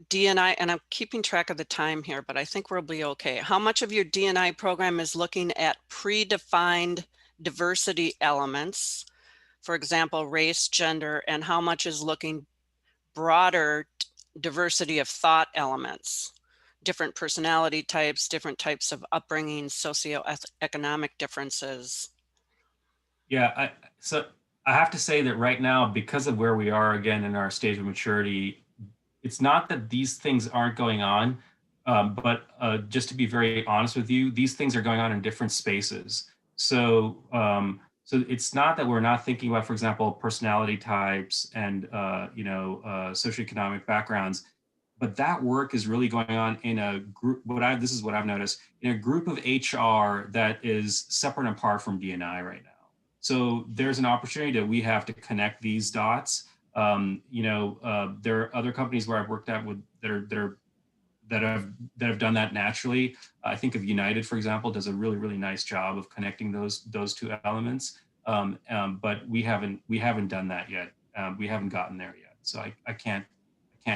D&I, and I'm keeping track of the time here, but I think we'll be okay. How much of your D&I program is looking at predefined diversity elements, for example, race, gender, and how much is looking broader diversity of thought elements, different personality types, different types of upbringing, socioeconomic differences? Yeah, so I have to say that right now, because of where we are again in our stage of maturity, it's not that these things aren't going on, but just to be very honest with you, these things are going on in different spaces. So, so it's not that we're not thinking about, for example, personality types and socioeconomic backgrounds, but that work is really going on in a group. This is what I've noticed, in a group of HR that is separate and apart from D&I right now. So there's an opportunity that we have to connect these dots. There are other companies where I've worked at with that have done that naturally. I think of United, for example, does a really nice job of connecting those two elements. But we haven't done that yet. We haven't gotten there yet. So I can't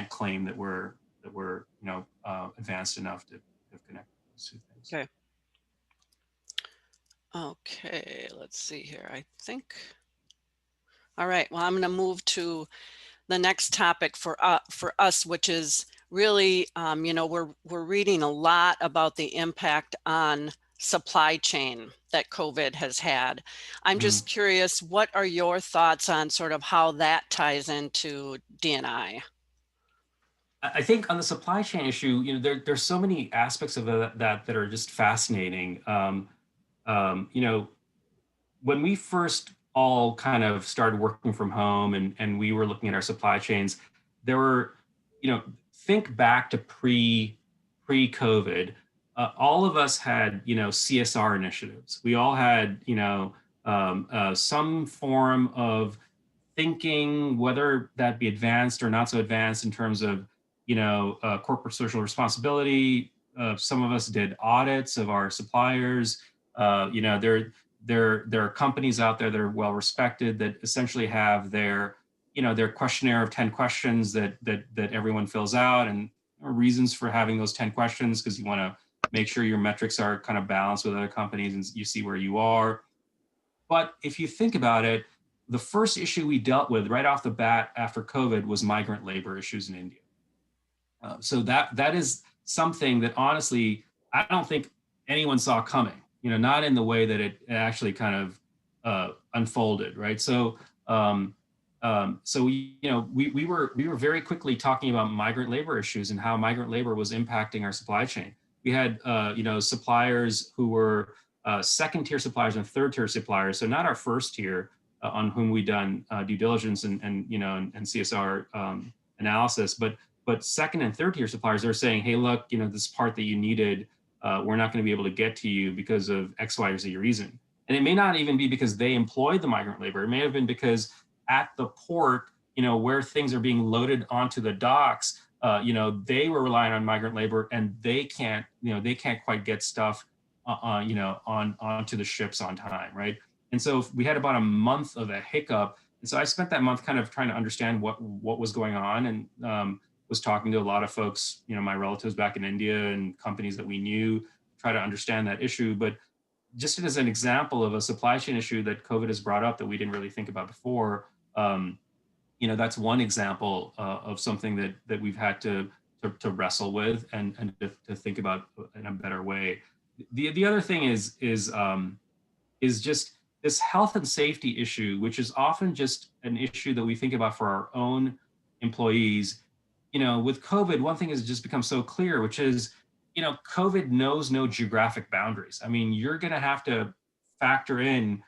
claim that we're advanced enough to connect those two things. Okay. Okay, let's see here. I think. All right. Well, I'm going to move to the next topic for us, which is really, we're reading a lot about the impact on supply chain that COVID has had. I'm just curious, what are your thoughts on sort of how that ties into D&I? I think on the supply chain issue, there's so many aspects of that are just fascinating. When we first all kind of started working from home and we were looking at our supply chains, there were, think back to pre-COVID, all of us had, CSR initiatives. We all had, some form of thinking, whether that be advanced or not so advanced in terms of, corporate social responsibility. Some of us did audits of our suppliers. There are companies out there that are well respected that essentially have their questionnaire of 10 questions that everyone fills out, and reasons for having those 10 questions, because you want to make sure your metrics are kind of balanced with other companies and you see where you are. But if you think about it, the first issue we dealt with right off the bat after COVID was migrant labor issues in India. So that is something that honestly, I don't think anyone saw coming, not in the way that it actually kind of unfolded, right? So, we were very quickly talking about migrant labor issues and how migrant labor was impacting our supply chain. We had, suppliers who were second-tier suppliers and third-tier suppliers, so not our first tier, on whom we done due diligence and CSR analysis, but second and third tier suppliers are saying, hey, look, this part that you needed, we're not going to be able to get to you because of X, Y, or Z reason. And it may not even be because they employed the migrant labor. It may have been because at the port, where things are being loaded onto the docks, they were relying on migrant labor, and they can't quite get stuff, onto the ships on time, right? And so we had about a month of a hiccup. And so I spent that month kind of trying to understand what was going on, and was talking to a lot of folks, my relatives back in India and companies that we knew, try to understand that issue. But just as an example of a supply chain issue that COVID has brought up that we didn't really think about before, that's one example of something that we've had to to wrestle with and to think about in a better way. The other thing is just this health and safety issue, which is often just an issue that we think about for our own employees. You know, with COVID, one thing has just become so clear, which is, you know, COVID knows no geographic boundaries. I mean, you're going to have to factor in,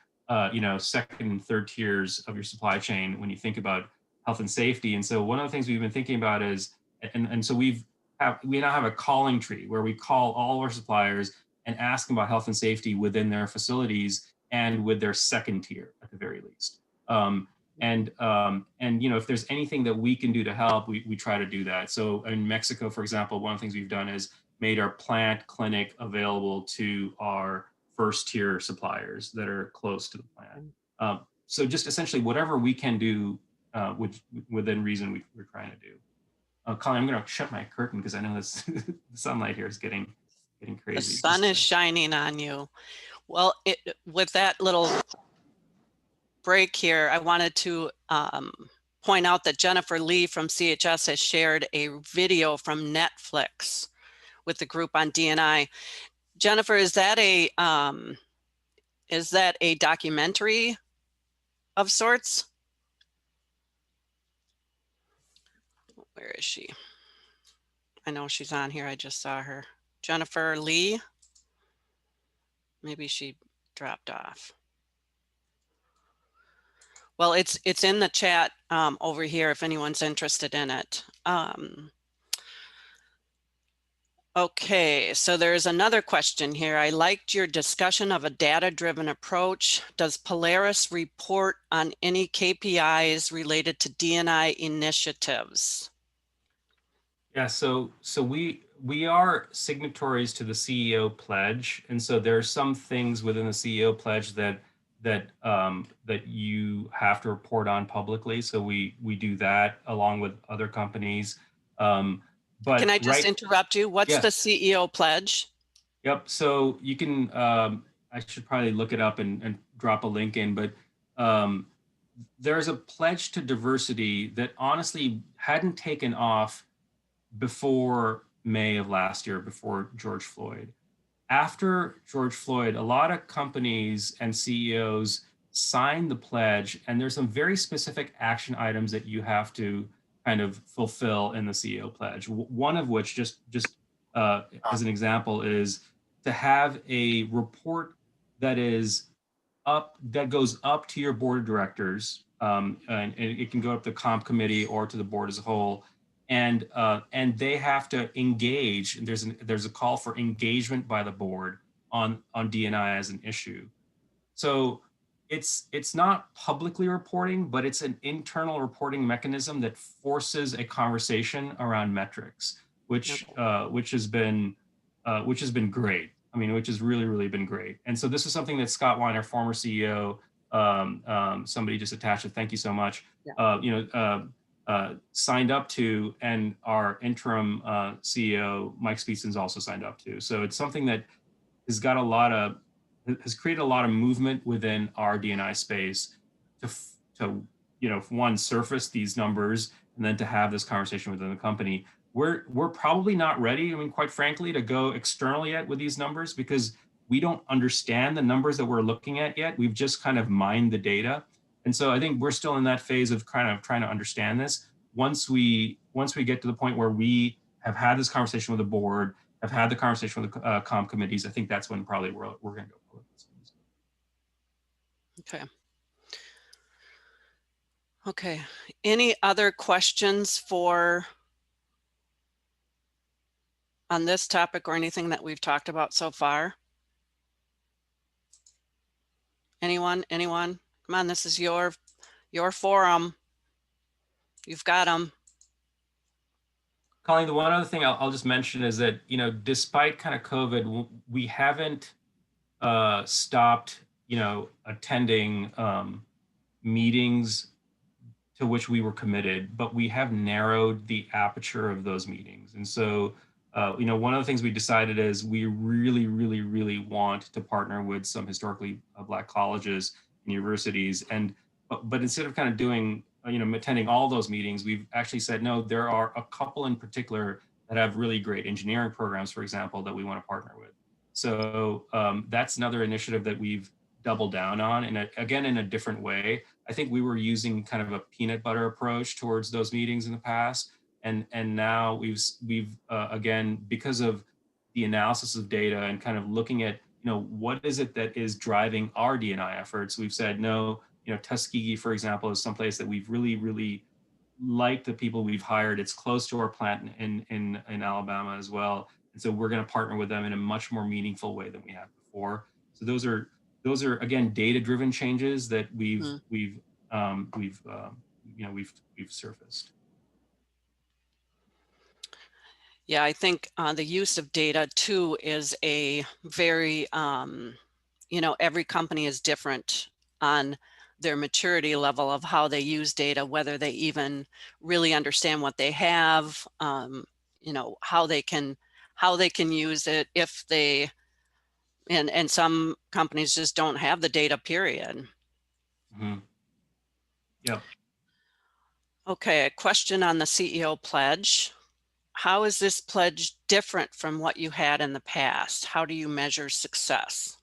you know, second and third tiers of your supply chain when you think about health and safety. And so one of the things we've been thinking about is, and so we now have a calling tree where we call all our suppliers and ask them about health and safety within their facilities and with their second tier at the very least. And you know, if there's anything that we can do to help, we try to do that. So in Mexico, for example, one of the things we've done is made our plant clinic available to our first tier suppliers that are close to the plant. So just essentially whatever we can do within reason, we're trying to do. Colin, I'm going to shut my curtain because I know this the sunlight here is getting crazy. The sun is shining on you. Well, with that little break here, I wanted to point out that Jennifer Lee from CHS has shared a video from Netflix with the group on D&I. Jennifer, is that a documentary of sorts? Where is she? I know she's on here. I just saw her. Jennifer Lee. Maybe she dropped off. Well, it's in the chat over here if anyone's interested in it. Okay, so there's another question here. I liked your discussion of a data-driven approach. Does Polaris report on any KPIs related to D&I initiatives? Yeah, so we are signatories to the CEO pledge, and so there are some things within the CEO pledge that you have to report on publicly. So we do that along with other companies. But can I just interrupt you? What's the CEO pledge? Yep. So you can. I should probably look it up and drop a link in, but there's a pledge to diversity that honestly hadn't taken off before May of last year, before George Floyd. After George Floyd, a lot of companies and CEOs signed the pledge, and there's some very specific action items that you have to kind of fulfill in the CEO pledge. One of which, just as an example, is to have a report that is that goes up to your board of directors, and it can go up the comp committee or to the board as a whole. And they have to engage. There's a call for engagement by the board on D&I as an issue. So it's not publicly reporting, but it's an internal reporting mechanism that forces a conversation around metrics, which has been great. I mean, which has really been great. And so this is something that Scott Weiner, former CEO, somebody just attached it. Thank you so much. Yeah. Signed up to, and our interim CEO, Mike Speetson's also signed up to. So it's something that has created a lot of movement within our D&I space to one, surface these numbers, and then to have this conversation within the company. We're probably not ready, I mean, quite frankly, to go externally yet with these numbers because we don't understand the numbers that we're looking at yet. We've just kind of mined the data. And so I think we're still in that phase of kind of trying to understand this. Once we get to the point where we have had this conversation with the board, have had the conversation with the comp committees, I think that's when probably we're going to go public. Okay. Any other questions on this topic or anything that we've talked about so far? Anyone? Come on, this is your forum. You've got them. Colleen, the one other thing I'll just mention is that, despite kind of COVID, we haven't stopped, attending meetings to which we were committed, but we have narrowed the aperture of those meetings. And so, one of the things we decided is we really want to partner with some historically Black colleges and universities. But instead of kind of doing, attending all those meetings, we've actually said, no, there are a couple in particular that have really great engineering programs, for example, that we want to partner with. So that's another initiative that we've doubled down on, and again, in a different way. I think we were using kind of a peanut butter approach towards those meetings in the past, and now we've again, because of the analysis of data and kind of looking at, what is it that is driving our D&I efforts, we've said no. Tuskegee, for example, is someplace that we've really liked the people we've hired. It's close to our plant in Alabama as well, and so we're going to partner with them in a much more meaningful way than we have before. So those are again data-driven changes that we've surfaced. Yeah, I think the use of data too is a very, every company is different on their maturity level of how they use data, whether they even really understand what they have, how they can use it if they, and some companies just don't have the data, period. Mm-hmm. Yep. Okay, a question on the CEO pledge. How is this pledge different from what you had in the past? How do you measure success?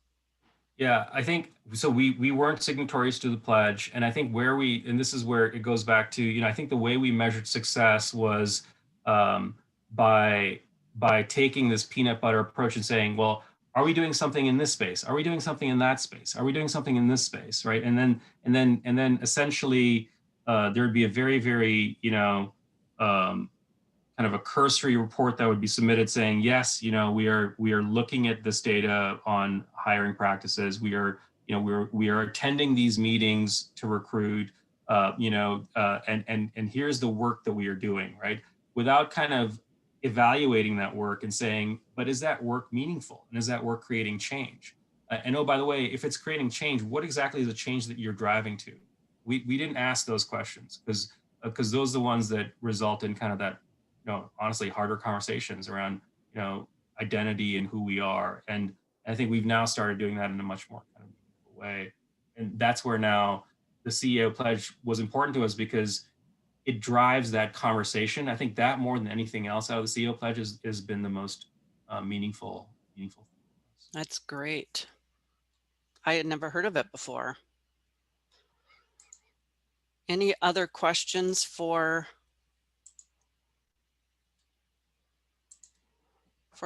Yeah, I think so. We weren't signatories to the pledge, and I think and this is where it goes back to, I think the way we measured success was by taking this peanut butter approach and saying, well, are we doing something in this space? Are we doing something in that space? Are we doing something in this space? Right, and then essentially there'd be a very, very kind of a cursory report that would be submitted saying, yes, we are looking at this data on hiring practices. We are attending these meetings to recruit, and here's the work that we are doing, right? Without kind of evaluating that work and saying, but is that work meaningful? And is that work creating change? And oh, by the way, if it's creating change, what exactly is the change that you're driving to? We didn't ask those questions because those are the ones that result in kind of that, honestly, harder conversations around, identity and who we are. And I think we've now started doing that in a much more kind of meaningful way. And that's where now the CEO pledge was important to us, because it drives that conversation. I think that more than anything else out of the CEO pledge has been the most meaningful thing. That's great. I had never heard of it before. Any other questions for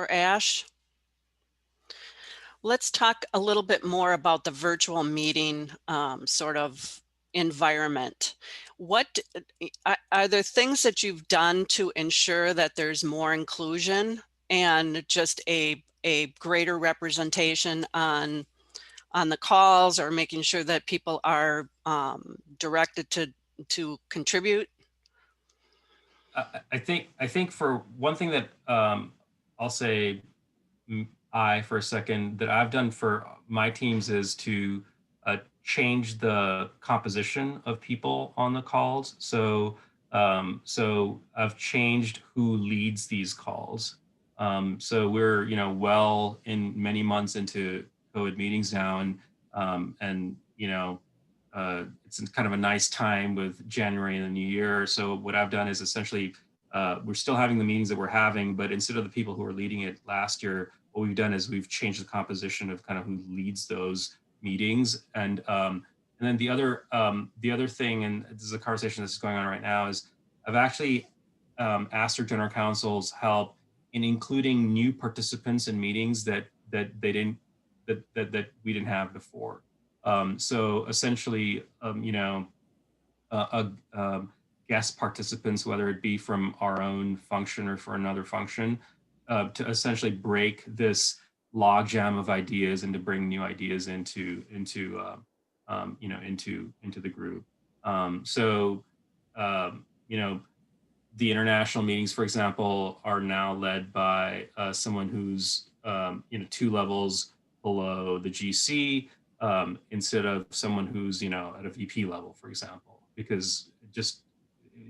Ash? Let's talk a little bit more about the virtual meeting sort of environment. What are there things that you've done to ensure that there's more inclusion and just a greater representation on the calls, or making sure that people are directed to contribute? I think for one thing that I'll say for a second that I've done for my teams is to change the composition of people on the calls. So I've changed who leads these calls. So we're well in many months into COVID meetings now, and it's kind of a nice time with January and the new year. So what I've done is essentially we're still having the meetings that we're having, but instead of the people who were leading it last year, what we've done is we've changed the composition of kind of who leads those meetings. And then the other thing, and this is a conversation that's going on right now, is I've actually asked our general counsel's help in including new participants in meetings that we didn't have before. So essentially, guest participants, whether it be from our own function or for another function, to essentially break this logjam of ideas and to bring new ideas into the group. The international meetings, for example, are now led by someone who's 2 levels below the GC, instead of someone who's at a VP level, for example, because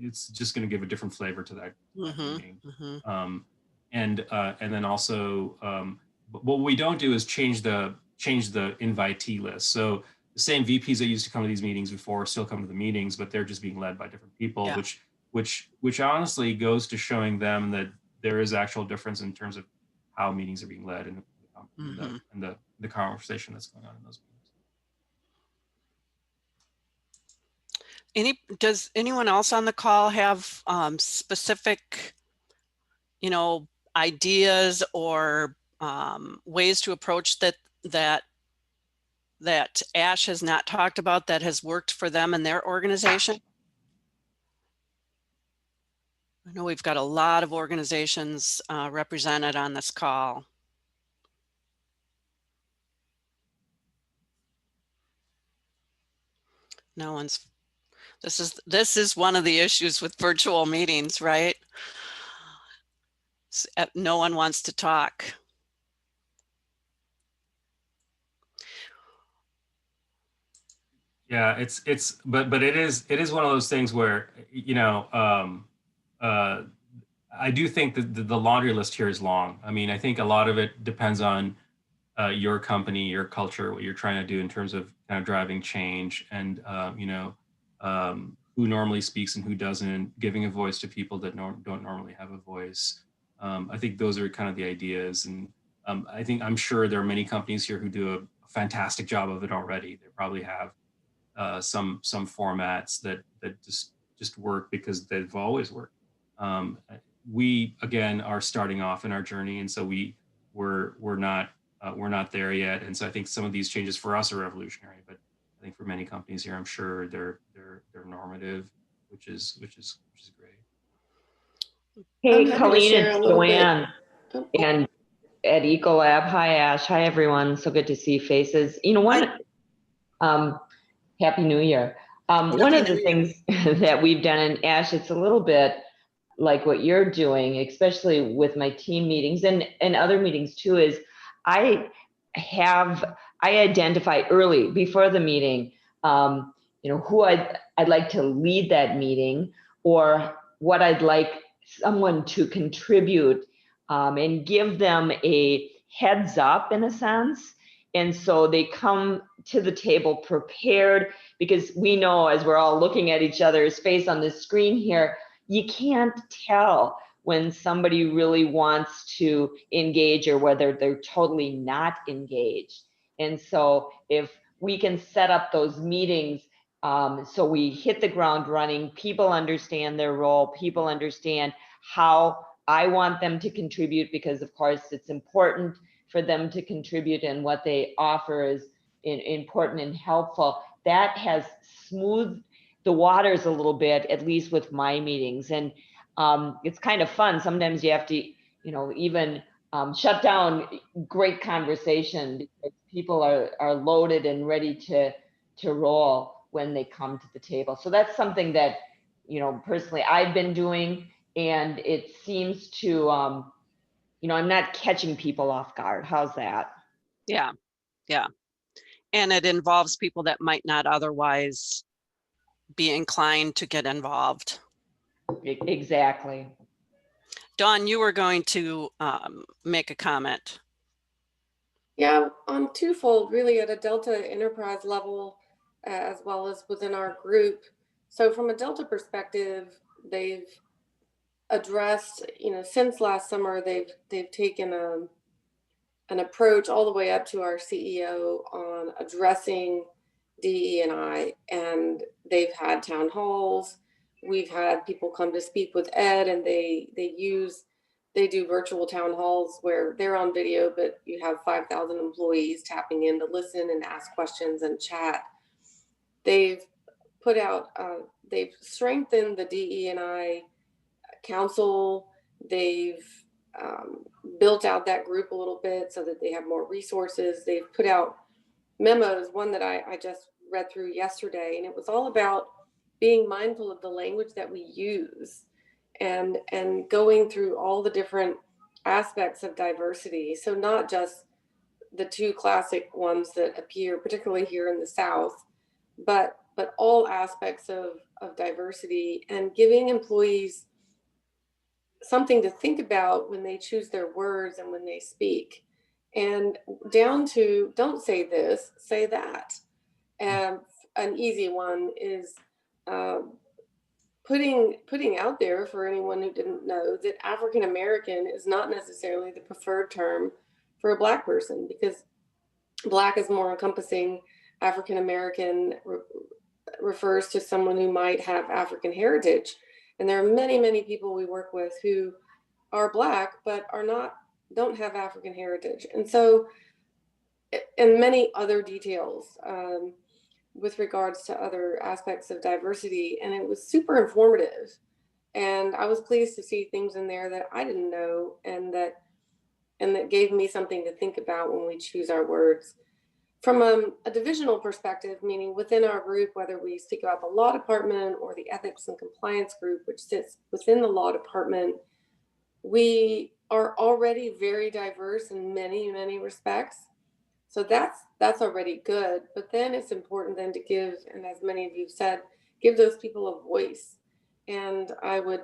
it's just going to give a different flavor to that meeting. Mm-hmm. And then also, what we don't do is change the invitee list. So the same VPs that used to come to these meetings before still come to the meetings, but they're just being led by different people, yeah. which honestly goes to showing them there is actual difference in terms of how meetings are being led and the conversation that's going on in those meetings. Does anyone else on the call have specific, ideas or ways to approach that Ash has not talked about that has worked for them and their organization? I know we've got a lot of organizations represented on this call. No one's, this is one of the issues with virtual meetings, right? No one wants to talk. Yeah, but it is one of those things where, I do think that the laundry list here is long. I mean, I think a lot of it depends on your company, your culture, what you're trying to do in terms of kind of driving change, and who normally speaks and who doesn't, giving a voice to people that don't normally have a voice. I think those are kind of the ideas, and I'm sure there are many companies here who do a fantastic job of it already. They probably have some formats that just work because they've always worked. We again are starting off in our journey, and so we're not there yet. And so I think some of these changes for us are revolutionary, but I think for many companies here, I'm sure they're normative, which is great. Hey, Colleen and Joanne, and at Ecolab. Hi, Ash. Hi, everyone. So good to see faces. Happy New Year. One of the things that we've done, and Ash, it's a little bit like what you're doing, especially with my team meetings and other meetings too, is I identify early before the meeting, who I'd like to lead that meeting, or what I'd like someone to contribute, and give them a heads up in a sense. And so they come to the table prepared, because we know, as we're all looking at each other's face on the screen here, you can't tell when somebody really wants to engage or whether they're totally not engaged. And so if we can set up those meetings so we hit the ground running, people understand their role, people understand how I want them to contribute, because of course it's important for them to contribute, and what they offer is important and helpful. That has smoothed the waters a little bit, at least with my meetings. And it's kind of fun. Sometimes you have to, even shut down great conversation, because people are loaded and ready to roll when they come to the table. So that's something that, personally I've been doing, and it seems to, I'm not catching people off guard. How's that? Yeah. And it involves people that might not otherwise be inclined to get involved. Exactly. Dawn, you were going to make a comment. Yeah, on twofold, really, at a Delta enterprise level, as well as within our group. So from a Delta perspective, they've addressed, since last summer, they've taken an approach all the way up to our CEO on addressing DE&I, and they've had town halls. We've had people come to speak with Ed, and they do virtual town halls where they're on video, but you have 5,000 employees tapping in to listen and ask questions and chat. They've put out, they've strengthened the DE&I council. They've built out that group a little bit so that they have more resources. They've put out memos, one that I just read through yesterday, and it was all about being mindful of the language that we use, and going through all the different aspects of diversity. So not just the two classic ones that appear, particularly here in the South, but all aspects of diversity, and giving employees something to think about when they choose their words and when they speak, and down to don't say this, say that. And an easy one is putting out there for anyone who didn't know that African American is not necessarily the preferred term for a Black person, because Black is more encompassing. African American refers to someone who might have African heritage. And there are many, many people we work with who are Black, but don't have African heritage. And so, and many other details with regards to other aspects of diversity. And it was super informative. And I was pleased to see things in there that I didn't know, and that gave me something to think about when we choose our words. From a divisional perspective, meaning within our group, whether we speak about the law department or the ethics and compliance group, which sits within the law department, we are already very diverse in many, many respects. So that's already good. But then it's important then to give, and as many of you said, give those people a voice. And I would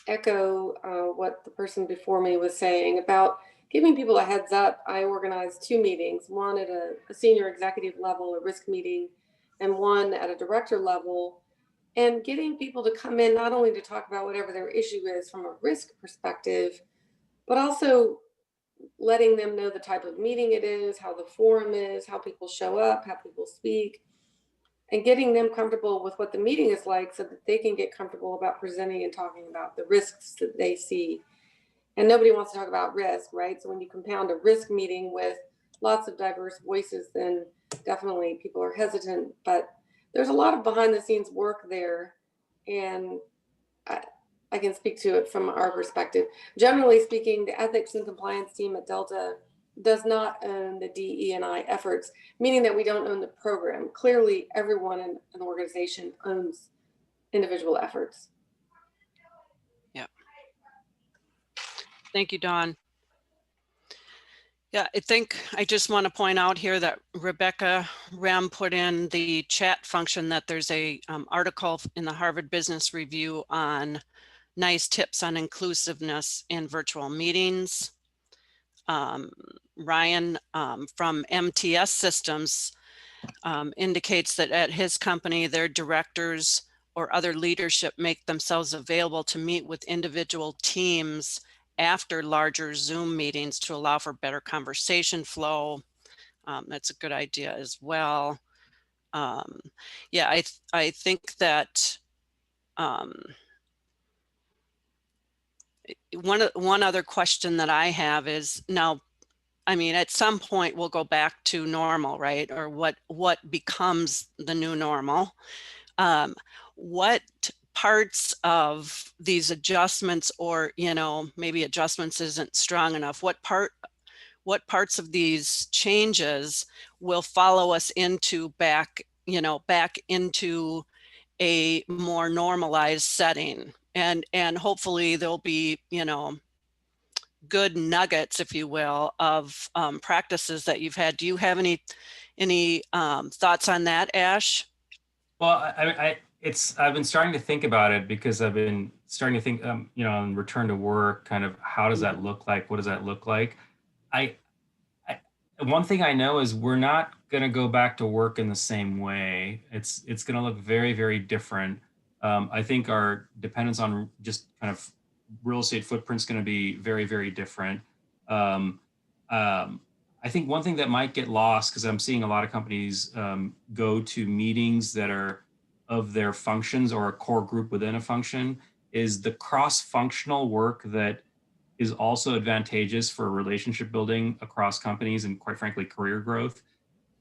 echo what the person before me was saying about giving people a heads up. I organized 2 meetings, one at a senior executive level, a risk meeting, and one at a director level, and getting people to come in not only to talk about whatever their issue is from a risk perspective, but also letting them know the type of meeting it is, how the forum is, how people show up, how people speak, and getting them comfortable with what the meeting is like so that they can get comfortable about presenting and talking about the risks that they see. And nobody wants to talk about risk, right? So when you compound a risk meeting with lots of diverse voices, then definitely people are hesitant. But there's a lot of behind the scenes work there. And I can speak to it from our perspective. Generally speaking, the ethics and compliance team at Delta does not own the DE&I efforts, meaning that we don't own the program. Clearly, everyone in an organization owns individual efforts. Thank you, Dawn. Yeah, I think I just want to point out here that Rebecca Rem put in the chat function that there's a article in the Harvard Business Review on nice tips on inclusiveness in virtual meetings. Ryan from MTS Systems indicates that at his company, their directors or other leadership make themselves available to meet with individual teams after larger Zoom meetings to allow for better conversation flow. That's a good idea as well. Yeah, I think that one other question that I have is, now, I mean, at some point we'll go back to normal, right? Or what becomes the new normal? What parts of these adjustments, or, you know, maybe adjustments isn't strong enough, what parts of these changes will follow us into back into a more normalized setting? And hopefully there'll be, you know, good nuggets, if you will, of practices that you've had. Do you have any thoughts on that, Ash? Well, I've been starting to think about it, because I've been starting to think, you know, on return to work, kind of how does that look like? What does that look like? One thing I know is we're not going to go back to work in the same way. It's going to look very, very different. I think our dependence on just kind of real estate footprint is going to be very, very different. I think one thing that might get lost, because I'm seeing a lot of companies go to meetings that are of their functions or a core group within a function, is the cross-functional work that is also advantageous for relationship building across companies and, quite frankly, career growth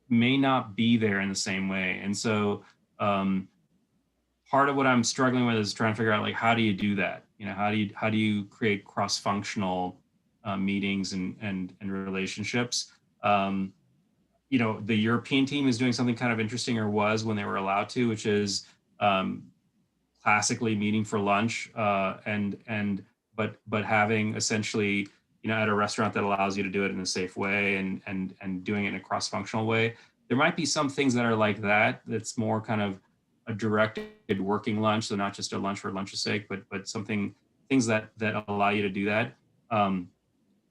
may not be there in the same way. And so part of what I'm struggling with is trying to figure out, like, how do you do that? You know, how do you create cross-functional meetings and relationships? You know, the European team is doing something kind of interesting, or was when they were allowed to, which is classically meeting for lunch, but having essentially, you know, at a restaurant that allows you to do it in a safe way and doing it in a cross-functional way. There might be some things that are like that. That's more kind of a directed working lunch, so not just a lunch for lunch's sake, but things that allow you to do that.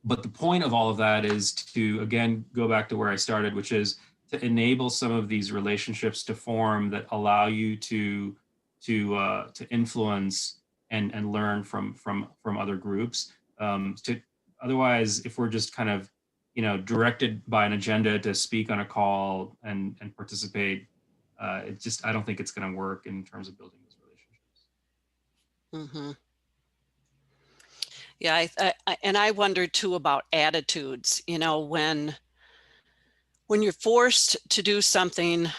But the point of all of that is to, again, go back to where I started, which is to enable some of these relationships to form that allow you to to influence and learn from other groups. Otherwise, if we're just kind of, directed by an agenda to speak on a call and participate, I don't think it's going to work in terms of building those relationships. Mm-hmm. Yeah, and I wonder too about attitudes. When you're forced to do something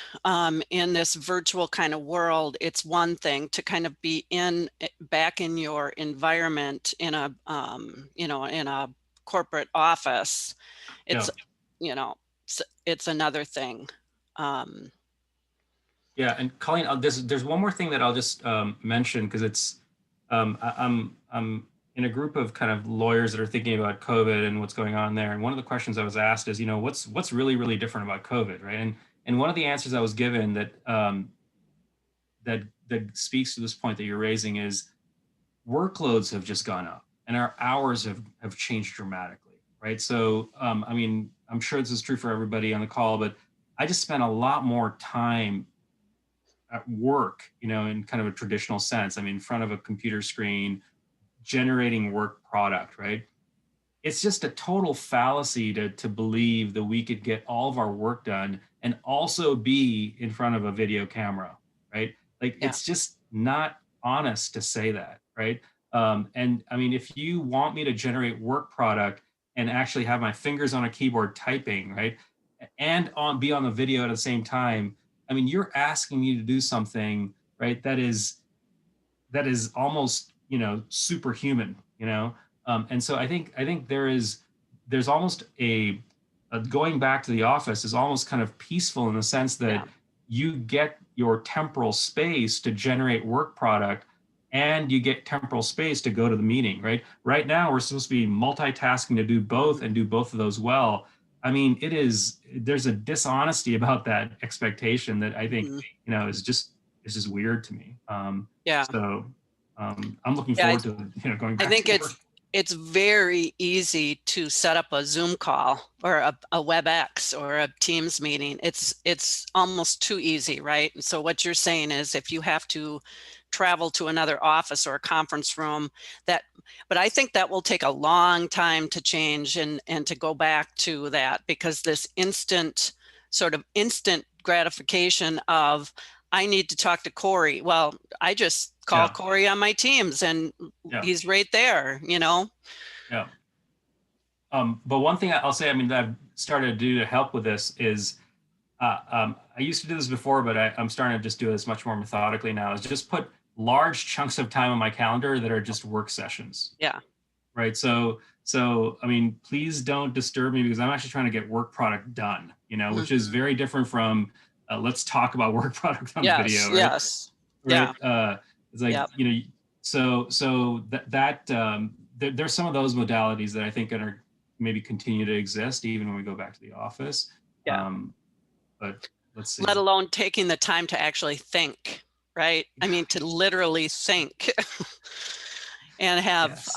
in this virtual kind of world, it's one thing to kind of be back in your environment in a in a corporate office. It's it's another thing. Yeah, and Colleen, there's one more thing that I'll just mention, because it's I'm in a group of kind of lawyers that are thinking about COVID and what's going on there. And one of the questions I was asked is, what's really, really different about COVID, right? And one of the answers I was given that that speaks to this point that you're raising is workloads have just gone up and our hours have changed dramatically, right? So, I mean, I'm sure this is true for everybody on the call, but I just spent a lot more time at work, in kind of a traditional sense. I mean, in front of a computer screen, generating work product, right? It's just a total fallacy to believe that we could get all of our work done and also be in front of a video camera, right? Like, it's just not honest to say that, right? And I mean, if you want me to generate work product and actually have my fingers on a keyboard typing, right, and be on the video at the same time, I mean, you're asking me to do something, right, that is almost, superhuman, and so I think there's almost a going back to the office is almost kind of peaceful in the sense that you get your temporal space to generate work product and you get temporal space to go to the meeting, right? Right now, we're supposed to be multitasking to do both and do both of those well. I mean, there's a dishonesty about that expectation that I think, is just weird to me. So I'm looking forward to, going back. I think it's very easy to set up a Zoom call or a WebEx or a Teams meeting. It's almost too easy, right? And so what you're saying is if you have to travel to another office or a conference room, but I think that will take a long time to change and to go back to that, because this instant gratification of, I need to talk to Corey. Well, I just call Corey on my Teams and he's right there, Yeah. But one thing I'll say, I mean, that I've started to do to help with this is, I used to do this before, but I'm starting to just do this much more methodically now, is just put large chunks of time on my calendar that are just work sessions. Yeah. Right. So, I mean, please don't disturb me because I'm actually trying to get work product done, which is very different from, let's talk about work product on video. Right? Yes. Right. Yeah. It's like, so there's some of those modalities that I think are maybe continue to exist even when we go back to the office. Yeah. But let's see. Let alone taking the time to actually think, right? I mean, to literally think and have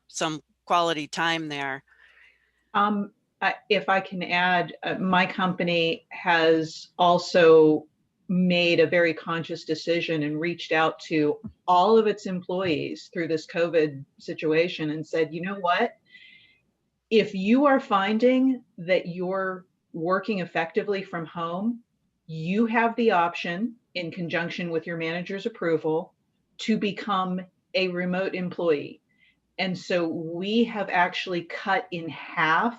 some quality time there. If I can add, my company has also made a very conscious decision and reached out to all of its employees through this COVID situation and said, you know what? If you are finding that you're working effectively from home, you have the option, in conjunction with your manager's approval, to become a remote employee. And so we have actually cut in half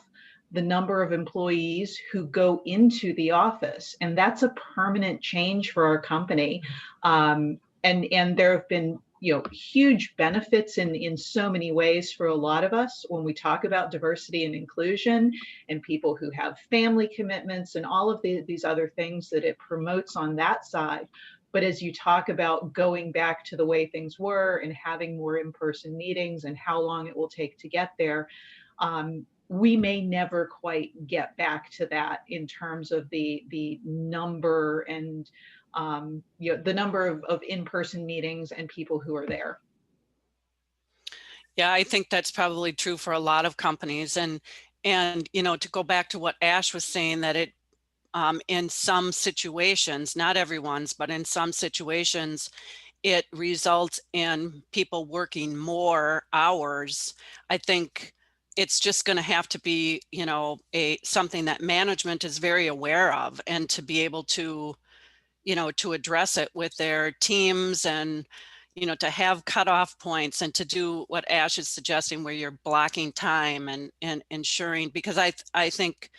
the number of employees who go into the office. And that's a permanent change for our company. And there have been, huge benefits in so many ways for a lot of us when we talk about diversity and inclusion and people who have family commitments and all of these other things that it promotes on that side. But as you talk about going back to the way things were and having more in-person meetings and how long it will take to get there, we may never quite get back to that in terms of the number and the number of in-person meetings and people who are there. Yeah, I think that's probably true for a lot of companies. And to go back to what Ash was saying, that it in some situations, not everyone's, but in some situations, it results in people working more hours, I think it's just going to have to be, you know, something that management is very aware of, and to be able to, you know, to address it with their teams, and, you know, to have cutoff points, and to do what Ash is suggesting, where you're blocking time and ensuring, because I think,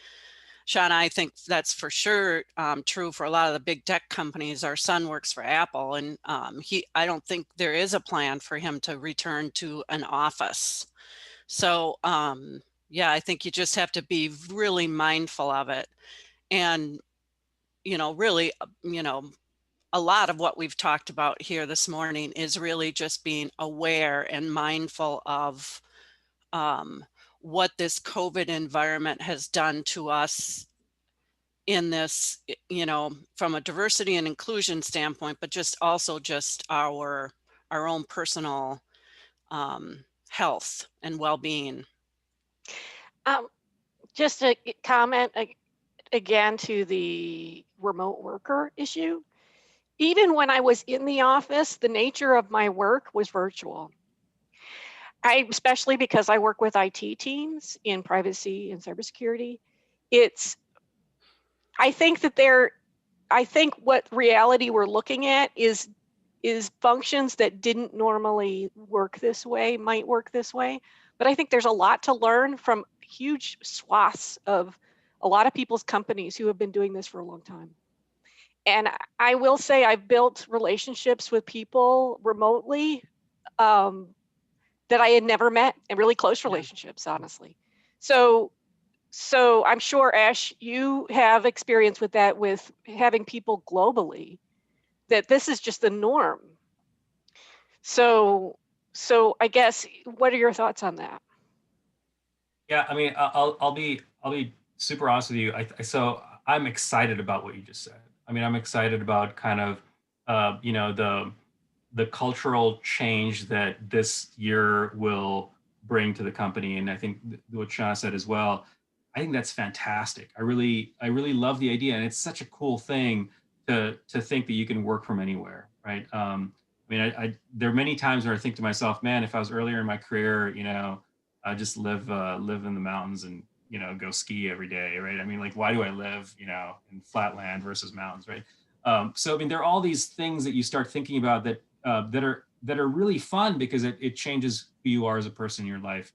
Sean, I think that's for sure true for a lot of the big tech companies. Our son works for Apple, and I don't think there is a plan for him to return to an office. So yeah, I think you just have to be really mindful of it. And, you know, really, you know, a lot of what we've talked about here this morning is really just being aware and mindful of what this COVID environment has done to us in this, you know, from a diversity and inclusion standpoint, but just also just our own personal health and well-being. Just a comment again to the remote worker issue. Even when I was in the office, the nature of my work was virtual. Especially because I work with IT teams in privacy and cybersecurity. I think what reality we're looking at is functions that didn't normally work this way might work this way. But I think there's a lot to learn from huge swaths of a lot of people's companies who have been doing this for a long time. And I will say I've built relationships with people remotely that I had never met, and really close relationships, honestly. So I'm sure, Ash, you have experience with that, with having people globally, that this is just the norm. So I guess, what are your thoughts on that? Yeah, I mean, I'll be super honest with you. So I'm excited about what you just said. I mean, I'm excited about kind of, you know, the cultural change that this year will bring to the company. And I think what Shauna said as well, I think that's fantastic. I really love the idea, and it's such a cool thing to think that you can work from anywhere, right? I mean, there are many times where I think to myself, man, if I was earlier in my career, you know, I just live in the mountains and, you know, go ski every day, right? I mean, like, why do I live, you know, in flatland versus mountains, right? So I mean, there are all these things that you start thinking about that that are really fun, because it changes who you are as a person in your life.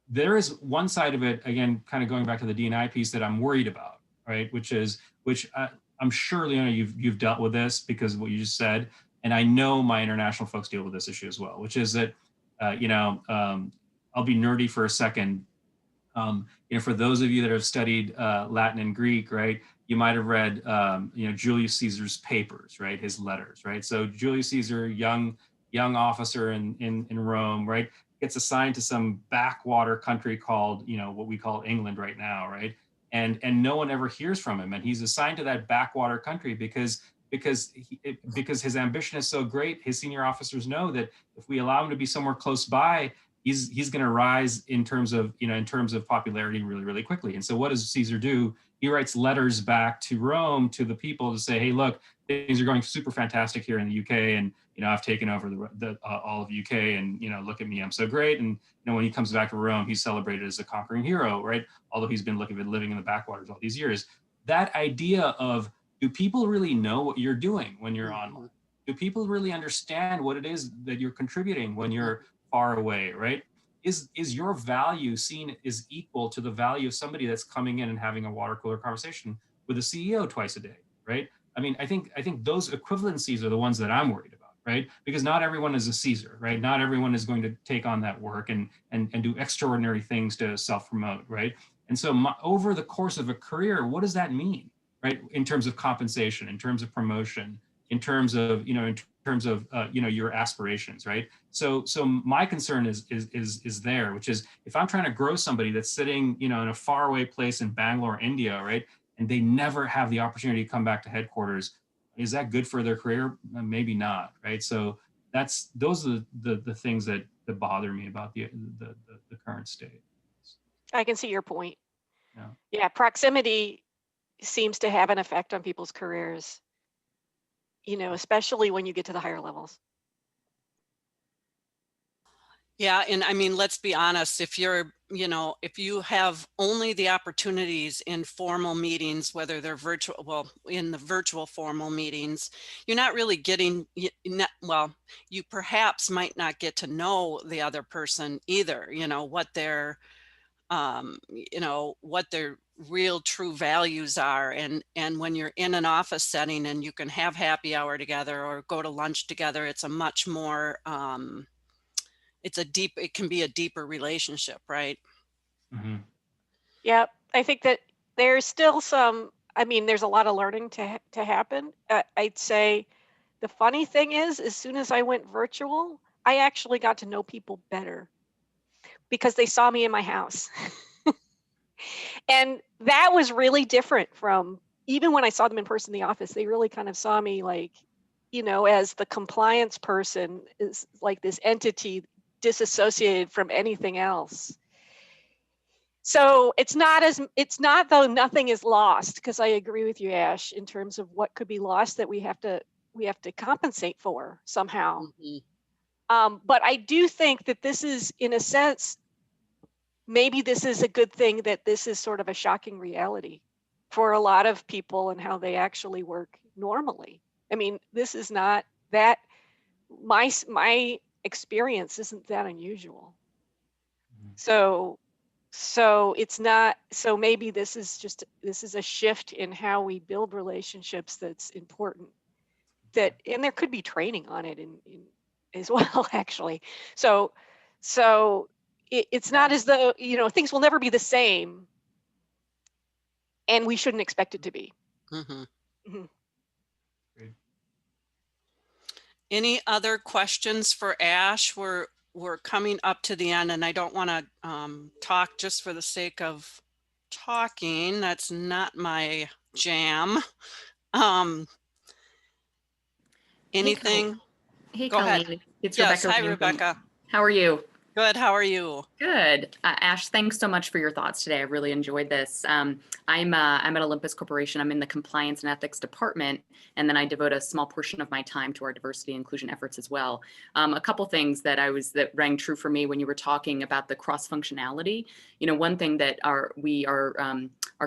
There is one side of it, again, kind of going back to the D&I piece, that I'm worried about, right? Which I'm sure, Leona, you've dealt with this because of what you just said, and I know my international folks deal with this issue as well, which is that, you know, I'll be nerdy for a second. You know, for those of you that have studied Latin and Greek, right, you might have read, you know, Julius Caesar's papers, right, his letters, right? So Julius Caesar, young officer in Rome, right, gets assigned to some backwater country called, you know, what we call England right now, right? And no one ever hears from him, and he's assigned to that backwater country because his ambition is so great. His senior officers know that if we allow him to be somewhere close by, he's going to rise in terms of popularity really, really quickly. And so what does Caesar do? He writes letters back to Rome, to the people, to say, hey, look, things are going super fantastic here in the UK, and, you know, I've taken over all of UK, and, you know, look at me, I'm so great. And, you know, when he comes back to Rome, he's celebrated as a conquering hero, right? Although he's been living in the backwaters all these years. That idea of, do people really know what you're doing when you're online? Do people really understand what it is that you're contributing when you're far away, right? Is your value seen as equal to the value of somebody that's coming in and having a water cooler conversation with a CEO twice a day, right? I mean, I think those equivalencies are the ones that I'm worried about, right? Because not everyone is a Caesar, right? Not everyone is going to take on that work and do extraordinary things to self-promote, right? And so over the course of a career, what does that mean, right? In terms of compensation, in terms of promotion, in terms of, you know, your aspirations, right? So my concern is there, which is, if I'm trying to grow somebody that's sitting, you know, in a faraway place in Bangalore, India, right, and they never have the opportunity to come back to headquarters, is that good for their career? Maybe not, right? So those are the things that bother me about the current state. I can see your point. Yeah. Yeah, proximity seems to have an effect on people's careers, you know, especially when you get to the higher levels. Yeah, and I mean, let's be honest, if you're, if you have only the opportunities in formal meetings, whether they're virtual, well, in the virtual formal meetings, you're not really getting, well, you perhaps might not get to know the other person either, what their real true values are. And when you're in an office setting and you can have happy hour together or go to lunch together, it's a much more, it can be a deeper relationship, right? Mm-hmm. Yeah, I think that there's still some, I mean, there's a lot of learning to happen. I'd say the funny thing is, as soon as I went virtual, I actually got to know people better because they saw me in my house. And that was really different from even when I saw them in person in the office. They really kind of saw me like, as the compliance person, is like this entity disassociated from anything else. So it's not though nothing is lost, because I agree with you, Ash, in terms of what could be lost that we have to compensate for somehow. But I do think that this is, in a sense, maybe this is a good thing that this is sort of a shocking reality for a lot of people and how they actually work normally. I mean, this is not that, my experience isn't that unusual. So it's not, so maybe this is a shift in how we build relationships that's important, and there could be training on it in as well, actually. So it's not as though, things will never be the same, and we shouldn't expect it to be. Mm-hmm. Mm-hmm. Any other questions for Ash? We're coming up to the end, and I don't want to talk just for the sake of talking. That's not my jam. Anything? Hey, Go ahead. Colleen. It's Yes. Rebecca. Hi, Rebecca. How are you? Good. How are you? Good. Ash, thanks so much for your thoughts today. I really enjoyed this. I'm at Olympus Corporation. I'm in the compliance and ethics department, and then I devote a small portion of my time to our diversity and inclusion efforts as well. A couple things that rang true for me when you were talking about the cross functionality. One thing that our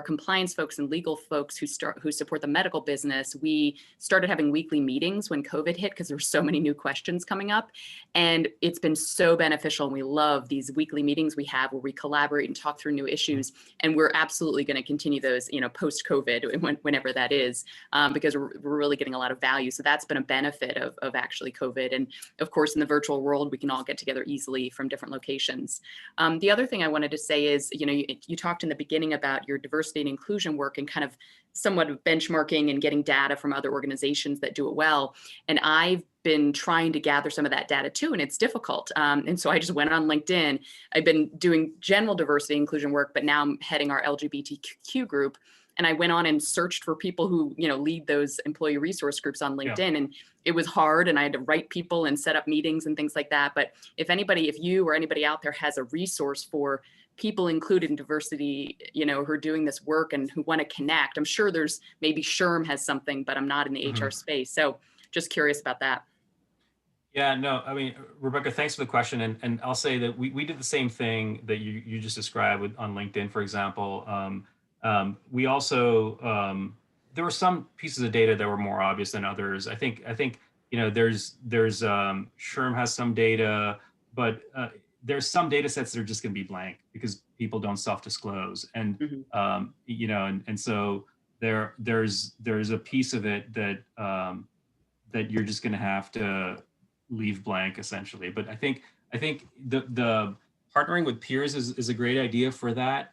compliance folks and legal folks who support the medical business, we started having weekly meetings when COVID hit because there were so many new questions coming up, and it's been so beneficial. And we love these weekly meetings we have where we collaborate and talk through new issues. And we're absolutely going to continue those, post-COVID, whenever that is, because we're really getting a lot of value. So that's been a benefit of actually COVID. And of course, in the virtual world, we can all get together easily from different locations. The other thing I wanted to say is, you talked in the beginning about your diversity and inclusion work and kind of somewhat of benchmarking and getting data from other organizations that do it well. And I've been trying to gather some of that data too, and it's difficult. And so I just went on LinkedIn. I've been doing general diversity and inclusion work, but now I'm heading our LGBTQ group. And I went on and searched for people who, lead those employee resource groups on LinkedIn. Yeah. And it was hard, and I had to write people and set up meetings and things like that. But if you or anybody out there has a resource for people included in diversity, who are doing this work and who want to connect, I'm sure there's maybe SHRM has something, but I'm not in the HR space. So just curious about that. Yeah, no, I mean, Rebecca, thanks for the question. And I'll say that we did the same thing that you just described on LinkedIn, for example. We also, there were some pieces of data that were more obvious than others. I think there's SHRM has some data, but there's some data sets that are just going to be blank because people don't self-disclose. And, and so there's a piece of it that you're just going to have to leave blank, essentially. But I think the partnering with peers is a great idea for that.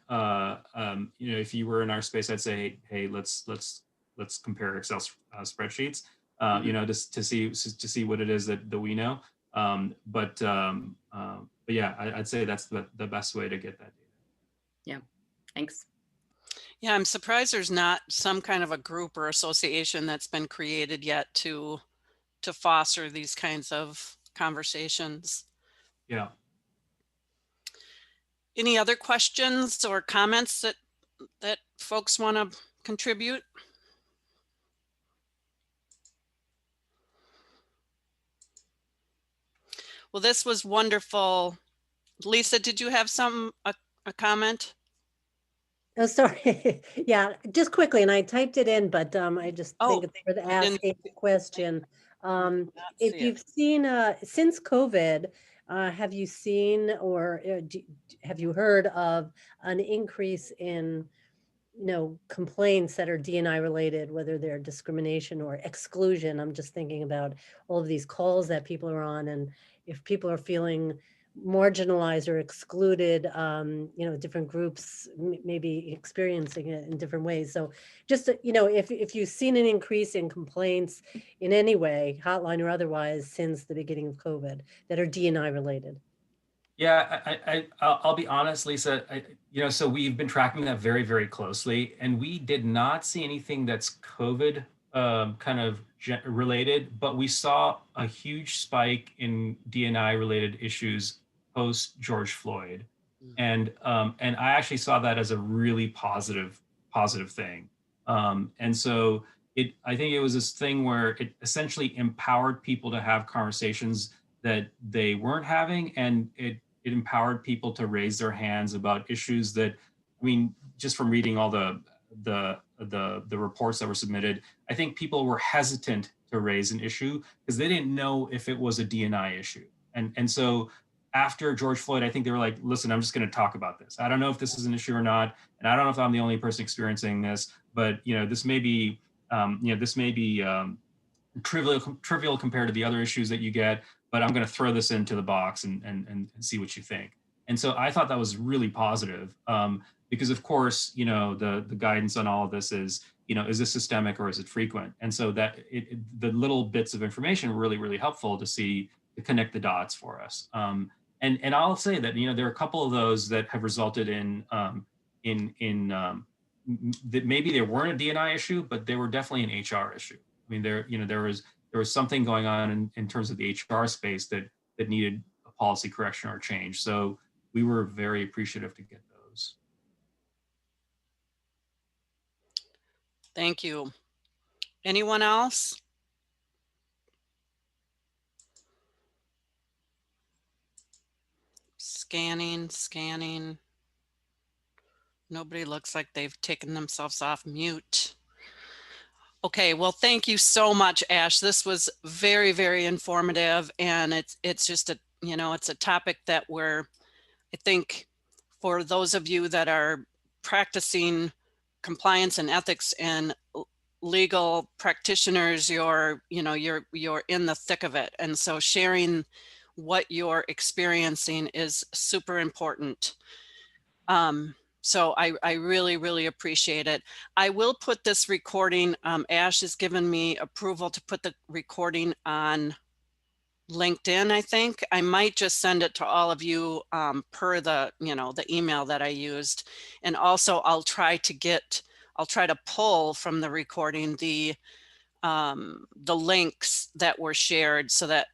If you were in our space, I'd say, hey, let's compare Excel spreadsheets, just to see what it is that we know. But yeah, I'd say that's the best way to get that data. Yeah, thanks. Yeah, I'm surprised there's not some kind of a group or association that's been created yet to foster these kinds of conversations. Yeah. Any other questions or comments that folks want to contribute? Well, this was wonderful Lisa, did you have a comment? Oh, sorry. Yeah, just quickly, and I typed it in, but I just think it's worth asking a question. If you've seen, since COVID, have you seen or have you heard of an increase in, complaints that are D&I related, whether they're discrimination or exclusion? I'm just thinking about all of these calls that people are on, and if people are feeling marginalized or excluded, different groups maybe experiencing it in different ways. So just, if you've seen an increase in complaints in any way, hotline or otherwise, since the beginning of COVID that are D&I related. Yeah, I'll be honest, Lisa, so we've been tracking that very, very closely, and we did not see anything that's COVID kind of related, but we saw a huge spike in D&I related issues post George Floyd. And I actually saw that as a really positive thing. And so I think it was this thing where it essentially empowered people to have conversations that they weren't having, and it empowered people to raise their hands about issues that, I mean, just from reading all the reports that were submitted, I think people were hesitant to raise an issue because they didn't know if it was a D&I issue. And so after George Floyd, I think they were like, listen, I'm just going to talk about this. I don't know if this is an issue or not, and I don't know if I'm the only person experiencing this, but this may be trivial compared to the other issues that you get, but I'm going to throw this into the box and see what you think. And so I thought that was really positive, because of course, the guidance on all of this is, is this systemic or is it frequent? And so that the little bits of information were really, really helpful to connect the dots for us. And I'll say that, there are a couple of those that have resulted in that maybe they weren't a D&I issue, but they were definitely an HR issue. I mean, there was something going on in terms of the HR space that needed a policy correction or change. So we were very appreciative to get those. Thank you. Anyone else? Scanning. Nobody looks like they've taken themselves off mute. Okay, well, thank you so much, Ash. This was very, very informative, and it's just it's a topic that I think for those of you that are practicing compliance and ethics and legal practitioners, you're in the thick of it. And so sharing what you're experiencing is super important. So I really, really appreciate it. I will put this recording, Ash has given me approval to put the recording on LinkedIn, I think. I might just send it to all of you per the email that I used. And also I'll try to pull from the recording the links that were shared so that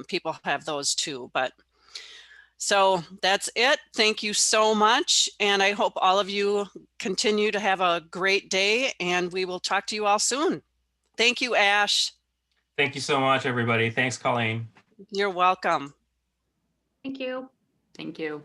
people have those too. So that's it. Thank you so much. And I hope all of you continue to have a great day, and we will talk to you all soon. Thank you, Ash. Thank you so much, everybody. Thanks, Colleen. You're welcome. Thank you. Thank you.